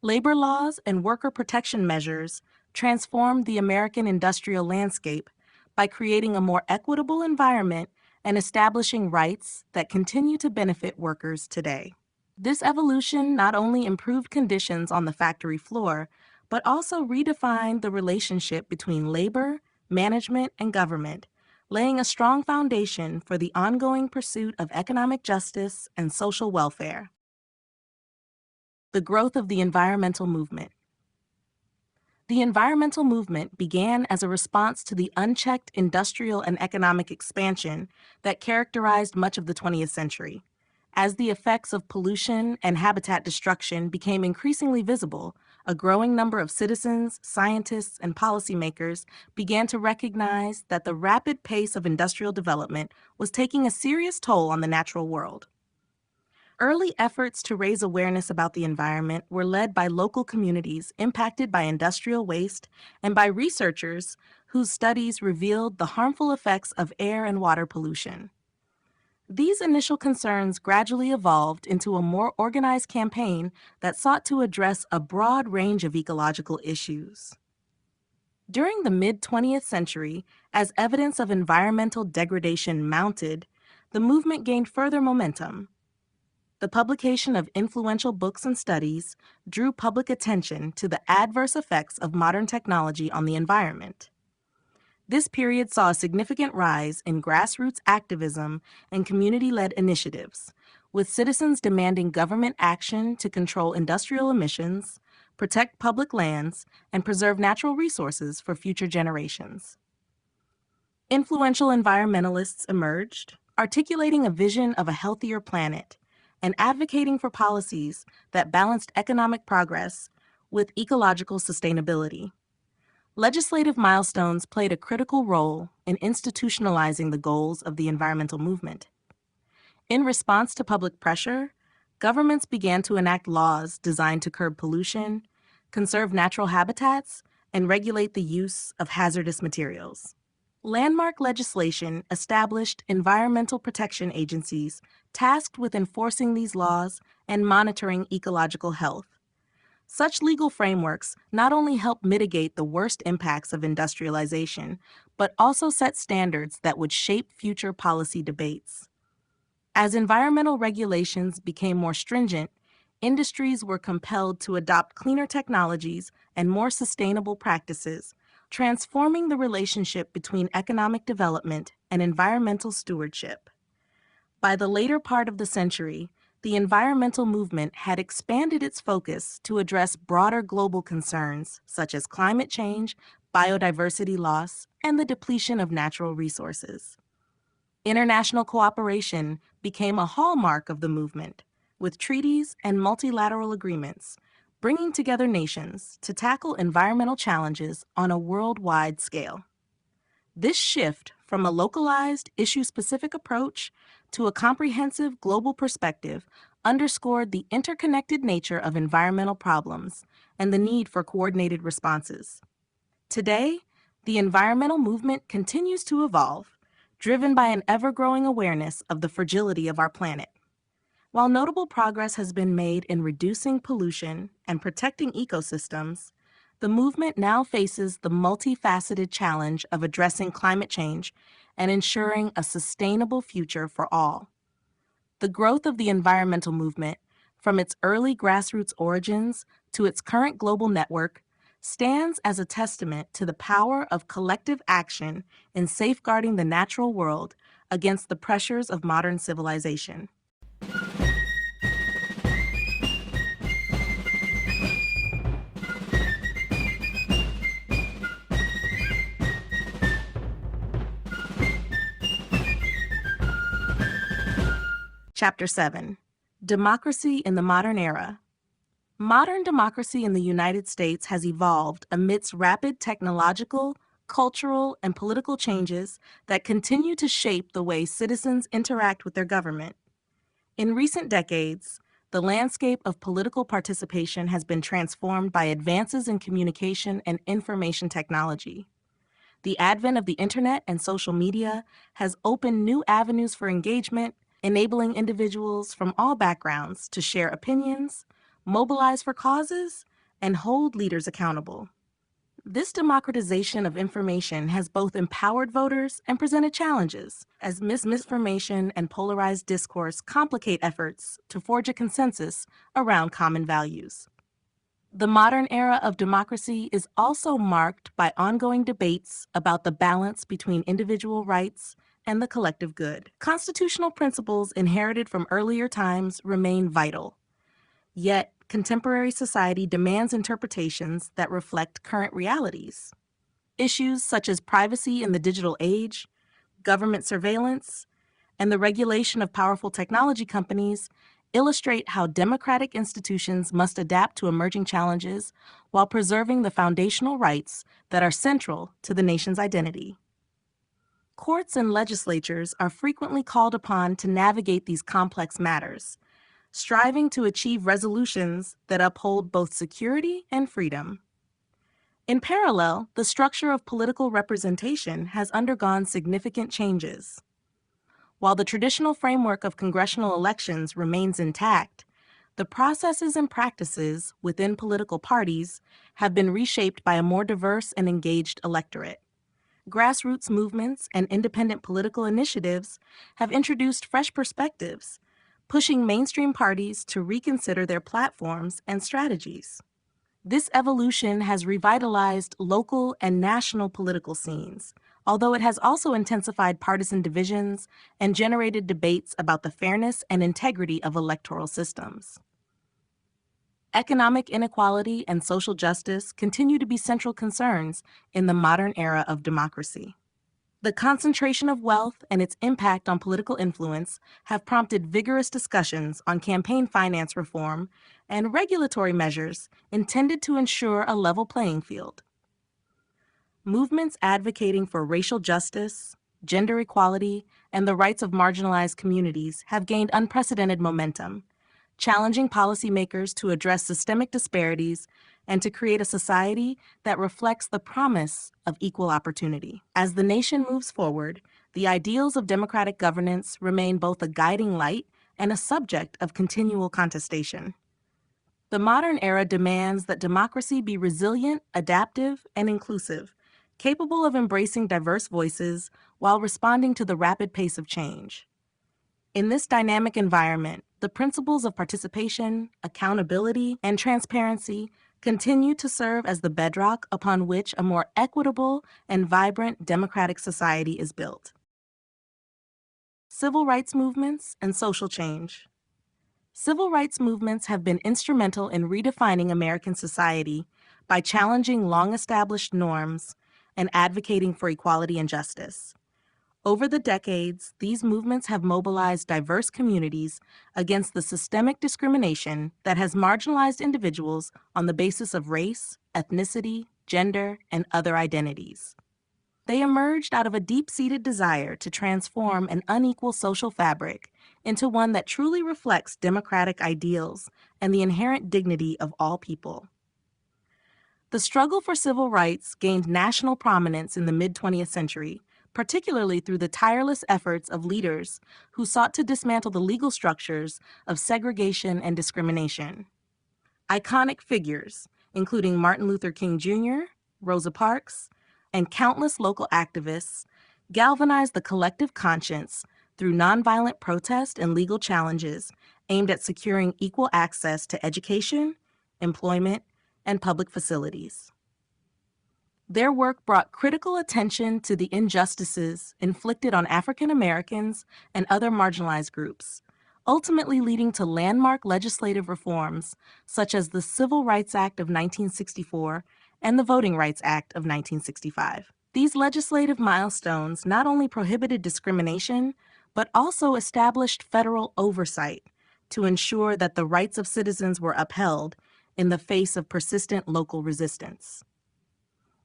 Labor laws and worker protection measures transformed the American industrial landscape by creating a more equitable environment and establishing rights that continue to benefit workers today. This evolution not only improved conditions on the factory floor, but also redefined the relationship between labor, management, and government, laying a strong foundation for the ongoing pursuit of economic justice and social welfare. The growth of the environmental movement. The environmental movement began as a response to the unchecked industrial and economic expansion that characterized much of the 20th century. As the effects of pollution and habitat destruction became increasingly visible, a growing number of citizens, scientists, and policymakers began to recognize that the rapid pace of industrial development was taking a serious toll on the natural world. Early efforts to raise awareness about the environment were led by local communities impacted by industrial waste and by researchers whose studies revealed the harmful effects of air and water pollution. These initial concerns gradually evolved into a more organized campaign that sought to address a broad range of ecological issues. During the mid-20th century, as evidence of environmental degradation mounted, the movement gained further momentum. The publication of influential books and studies drew public attention to the adverse effects of modern technology on the environment. This period saw a significant rise in grassroots activism and community-led initiatives, with citizens demanding government action to control industrial emissions, protect public lands, and preserve natural resources for future generations. Influential environmentalists emerged, articulating a vision of a healthier planet and advocating for policies that balanced economic progress with ecological sustainability. Legislative milestones played a critical role in institutionalizing the goals of the environmental movement. In response to public pressure, governments began to enact laws designed to curb pollution, conserve natural habitats, and regulate the use of hazardous materials. Landmark legislation established environmental protection agencies tasked with enforcing these laws and monitoring ecological health. Such legal frameworks not only help mitigate the worst impacts of industrialization, but also set standards that would shape future policy debates. As environmental regulations became more stringent, industries were compelled to adopt cleaner technologies and more sustainable practices, transforming the relationship between economic development and environmental stewardship. By the later part of the century, the environmental movement had expanded its focus to address broader global concerns such as climate change, biodiversity loss, and the depletion of natural resources. International cooperation became a hallmark of the movement, with treaties and multilateral agreements bringing together nations to tackle environmental challenges on a worldwide scale. This shift from a localized, issue-specific approach to a comprehensive global perspective underscored the interconnected nature of environmental problems and the need for coordinated responses. Today, the environmental movement continues to evolve, driven by an ever-growing awareness of the fragility of our planet. While notable progress has been made in reducing pollution and protecting ecosystems, the movement now faces the multifaceted challenge of addressing climate change and ensuring a sustainable future for all. The growth of the environmental movement, from its early grassroots origins to its current global network, stands as a testament to the power of collective action in safeguarding the natural world against the pressures of modern civilization. Chapter 7: Democracy in the Modern Era. Modern democracy in the United States has evolved amidst rapid technological, cultural, and political changes that continue to shape the way citizens interact with their government. In recent decades, the landscape of political participation has been transformed by advances in communication and information technology. The advent of the internet and social media has opened new avenues for engagement, enabling individuals from all backgrounds to share opinions, mobilize for causes, and hold leaders accountable. This democratization of information has both empowered voters and presented challenges, as misinformation and polarized discourse complicate efforts to forge a consensus around common values. The modern era of democracy is also marked by ongoing debates about the balance between individual rights and the collective good. Constitutional principles inherited from earlier times remain vital, yet contemporary society demands interpretations that reflect current realities. Issues such as privacy in the digital age, government surveillance, and the regulation of powerful technology companies illustrate how democratic institutions must adapt to emerging challenges while preserving the foundational rights that are central to the nation's identity. Courts and legislatures are frequently called upon to navigate these complex matters, striving to achieve resolutions that uphold both security and freedom. In parallel, the structure of political representation has undergone significant changes. While the traditional framework of congressional elections remains intact, the processes and practices within political parties have been reshaped by a more diverse and engaged electorate. Grassroots movements and independent political initiatives have introduced fresh perspectives, pushing mainstream parties to reconsider their platforms and strategies. This evolution has revitalized local and national political scenes, although it has also intensified partisan divisions and generated debates about the fairness and integrity of electoral systems. Economic inequality and social justice continue to be central concerns in the modern era of democracy. The concentration of wealth and its impact on political influence have prompted vigorous discussions on campaign finance reform and regulatory measures intended to ensure a level playing field. Movements advocating for racial justice, gender equality, and the rights of marginalized communities have gained unprecedented momentum, challenging policymakers to address systemic disparities and to create a society that reflects the promise of equal opportunity. As the nation moves forward, the ideals of democratic governance remain both a guiding light and a subject of continual contestation. The modern era demands that democracy be resilient, adaptive, and inclusive, capable of embracing diverse voices while responding to the rapid pace of change. In this dynamic environment, the principles of participation, accountability, and transparency continue to serve as the bedrock upon which a more equitable and vibrant democratic society is built. Civil rights movements and social change. Civil rights movements have been instrumental in redefining American society by challenging long-established norms and advocating for equality and justice. Over the decades, these movements have mobilized diverse communities against the systemic discrimination that has marginalized individuals on the basis of race, ethnicity, gender, and other identities. They emerged out of a deep-seated desire to transform an unequal social fabric into one that truly reflects democratic ideals and the inherent dignity of all people. The struggle for civil rights gained national prominence in the mid-20th century, particularly through the tireless efforts of leaders who sought to dismantle the legal structures of segregation and discrimination. Iconic figures, including Martin Luther King Jr., Rosa Parks, and countless local activists, galvanized the collective conscience through nonviolent protest and legal challenges aimed at securing equal access to education, employment, and public facilities. Their work brought critical attention to the injustices inflicted on African Americans and other marginalized groups, ultimately leading to landmark legislative reforms such as the Civil Rights Act of 1964 and the Voting Rights Act of 1965. These legislative milestones not only prohibited discrimination, but also established federal oversight to ensure that the rights of citizens were upheld in the face of persistent local resistance.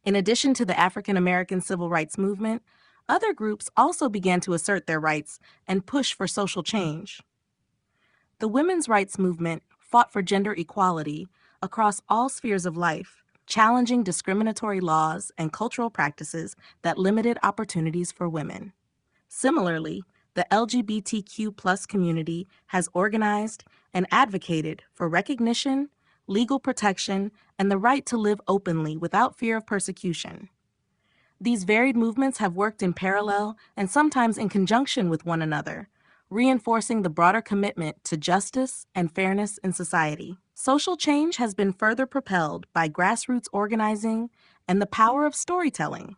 In addition to the African American civil rights movement, other groups also began to assert their rights and push for social change. The women's rights movement fought for gender equality across all spheres of life, challenging discriminatory laws and cultural practices that limited opportunities for women. Similarly, the LGBTQ+ community has organized and advocated for recognition, legal protection, and the right to live openly without fear of persecution. These varied movements have worked in parallel and sometimes in conjunction with one another, reinforcing the broader commitment to justice and fairness in society. Social change has been further propelled by grassroots organizing and the power of storytelling.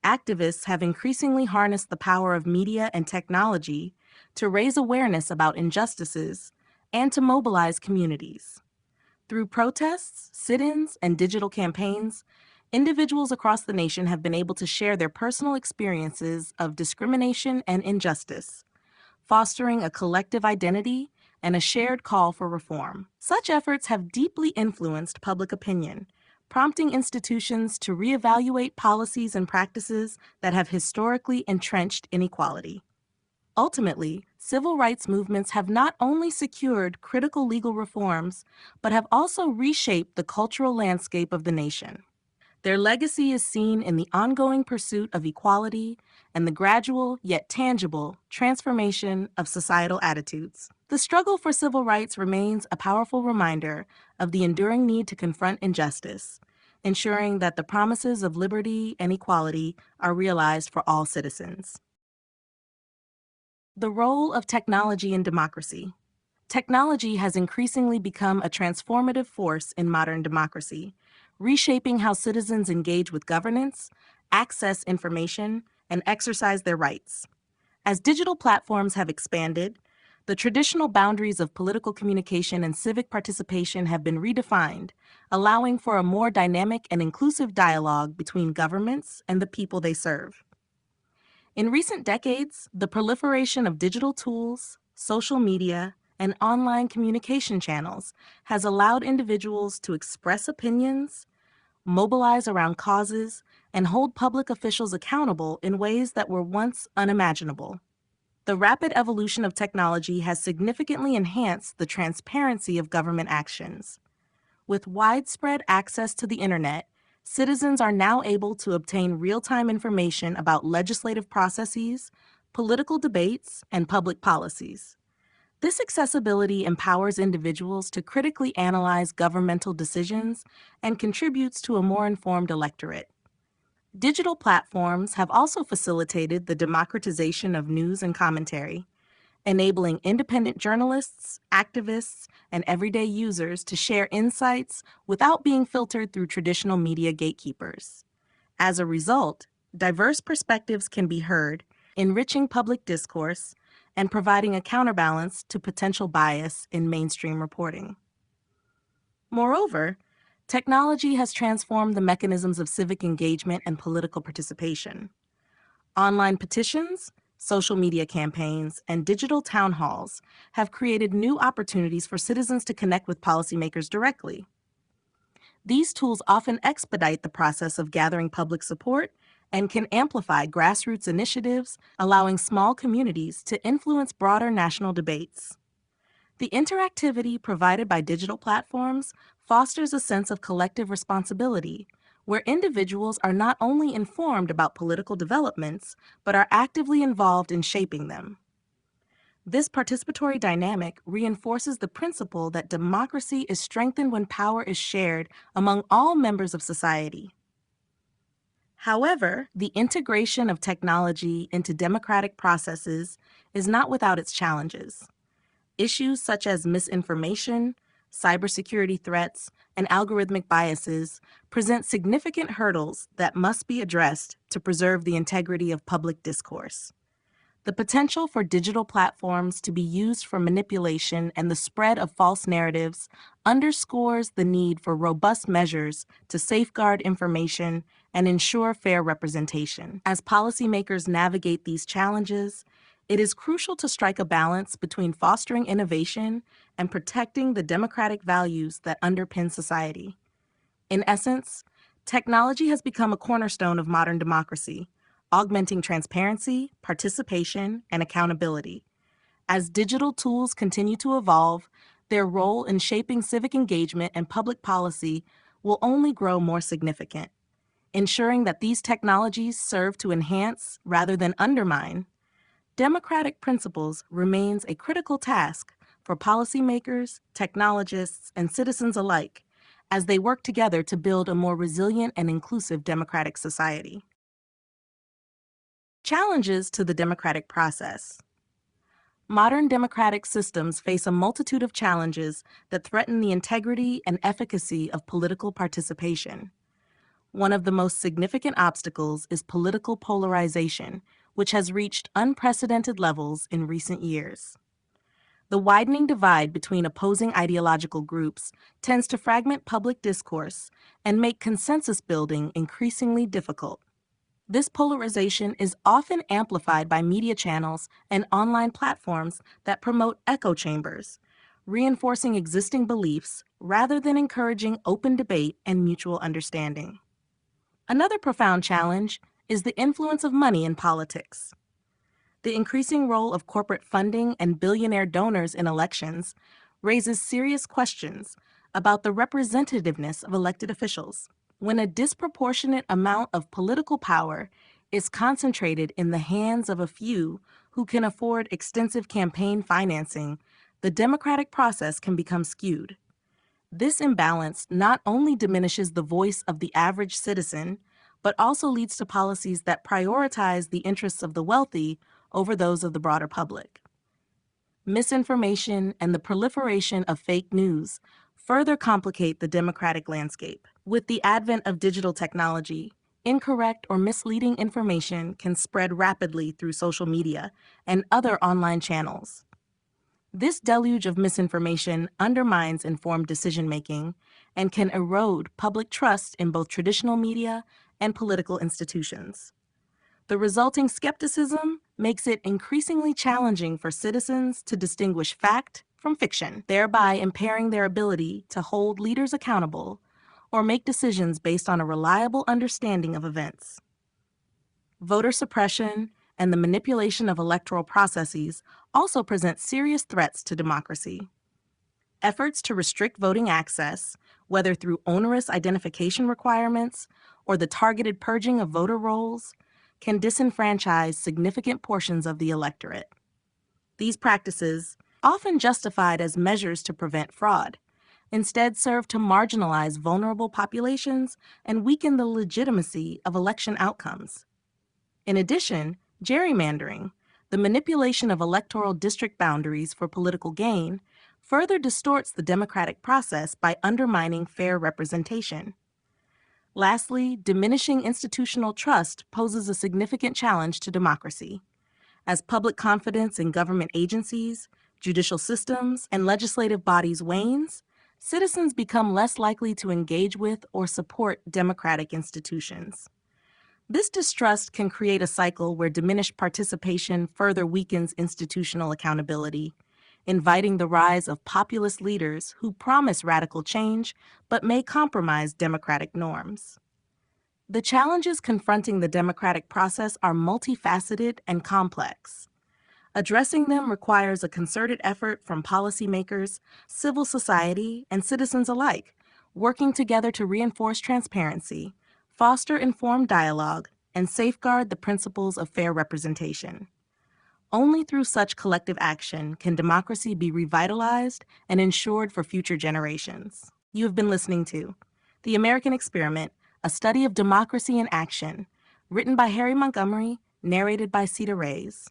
Activists have increasingly harnessed the power of media and technology to raise awareness about injustices and to mobilize communities. Through protests, sit-ins, and digital campaigns, individuals across the nation have been able to share their personal experiences of discrimination and injustice, fostering a collective identity and a shared call for reform. Such efforts have deeply influenced public opinion, prompting institutions to reevaluate policies and practices that have historically entrenched inequality. Ultimately, civil rights movements have not only secured critical legal reforms, but have also reshaped the cultural landscape of the nation. Their legacy is seen in the ongoing pursuit of equality and the gradual yet tangible transformation of societal attitudes. The struggle for civil rights remains a powerful reminder of the enduring need to confront injustice, ensuring that the promises of liberty and equality are realized for all citizens. The role of technology in democracy. Technology has increasingly become a transformative force in modern democracy, reshaping how citizens engage with governance, access information, and exercise their rights. As digital platforms have expanded, the traditional boundaries of political communication and civic participation have been redefined, allowing for a more dynamic and inclusive dialogue between governments and the people they serve. In recent decades, the proliferation of digital tools, social media, and online communication channels has allowed individuals to express opinions, mobilize around causes, and hold public officials accountable in ways that were once unimaginable. The rapid evolution of technology has significantly enhanced the transparency of government actions. With widespread access to the internet, citizens are now able to obtain real-time information about legislative processes, political debates, and public policies. This accessibility empowers individuals to critically analyze governmental decisions and contributes to a more informed electorate. Digital platforms have also facilitated the democratization of news and commentary, enabling independent journalists, activists, and everyday users to share insights without being filtered through traditional media gatekeepers. As a result, diverse perspectives can be heard, enriching public discourse and providing a counterbalance to potential bias in mainstream reporting. Moreover, technology has transformed the mechanisms of civic engagement and political participation. Online petitions, social media campaigns, and digital town halls have created new opportunities for citizens to connect with policymakers directly. These tools often expedite the process of gathering public support and can amplify grassroots initiatives, allowing small communities to influence broader national debates. The interactivity provided by digital platforms fosters a sense of collective responsibility, where individuals are not only informed about political developments, but are actively involved in shaping them. This participatory dynamic reinforces the principle that democracy is strengthened when power is shared among all members of society. However, the integration of technology into democratic processes is not without its challenges. Issues such as misinformation, cybersecurity threats, and algorithmic biases present significant hurdles that must be addressed to preserve the integrity of public discourse. The potential for digital platforms to be used for manipulation and the spread of false narratives underscores the need for robust measures to safeguard information and ensure fair representation. As policymakers navigate these challenges, It is crucial to strike a balance between fostering innovation and protecting the democratic values that underpin society. In essence, technology has become a cornerstone of modern democracy, augmenting transparency, participation, and accountability. As digital tools continue to evolve, their role in shaping civic engagement and public policy will only grow more significant. Ensuring that these technologies serve to enhance rather than undermine democratic principles remains a critical task for policymakers, technologists, and citizens alike as they work together to build a more resilient and inclusive democratic society. Challenges to the democratic process. Modern democratic systems face a multitude of challenges that threaten the integrity and efficacy of political participation. One of the most significant obstacles is political polarization, which has reached unprecedented levels in recent years. The widening divide between opposing ideological groups tends to fragment public discourse and make consensus building increasingly difficult. This polarization is often amplified by media channels and online platforms that promote echo chambers, reinforcing existing beliefs rather than encouraging open debate and mutual understanding. Another profound challenge is the influence of money in politics. The increasing role of corporate funding and billionaire donors in elections raises serious questions about the representativeness of elected officials. When a disproportionate amount of political power is concentrated in the hands of a few who can afford extensive campaign financing, the democratic process can become skewed. This imbalance not only diminishes the voice of the average citizen, but also leads to policies that prioritize the interests of the wealthy over those of the broader public. Misinformation and the proliferation of fake news further complicate the democratic landscape. With the advent of digital technology, incorrect or misleading information can spread rapidly through social media and other online channels. This deluge of misinformation undermines informed decision-making and can erode public trust in both traditional media and political institutions. The resulting skepticism makes it increasingly challenging for citizens to distinguish fact from fiction, thereby impairing their ability to hold leaders accountable or make decisions based on a reliable understanding of events. Voter suppression and the manipulation of electoral processes also present serious threats to democracy. Efforts to restrict voting access, whether through onerous identification requirements or the targeted purging of voter rolls, can disenfranchise significant portions of the electorate. These practices, often justified as measures to prevent fraud, instead serve to marginalize vulnerable populations and weaken the legitimacy of election outcomes. In addition, gerrymandering, the manipulation of electoral district boundaries for political gain, further distorts the democratic process by undermining fair representation. Lastly, diminishing institutional trust poses a significant challenge to democracy. As public confidence in government agencies, judicial systems, and legislative bodies wanes, citizens become less likely to engage with or support democratic institutions. This distrust can create a cycle where diminished participation further weakens institutional accountability, inviting the rise of populist leaders who promise radical change but may compromise democratic norms. The challenges confronting the democratic process are multifaceted and complex. Addressing them requires a concerted effort from policymakers, civil society, and citizens alike, working together to reinforce transparency, foster informed dialogue, and safeguard the principles of fair representation. Only through such collective action can democracy be revitalized and ensured for future generations. You have been listening to The American Experiment, a study of democracy in action, written by Harry Montgomery, narrated by Cedar Reyes.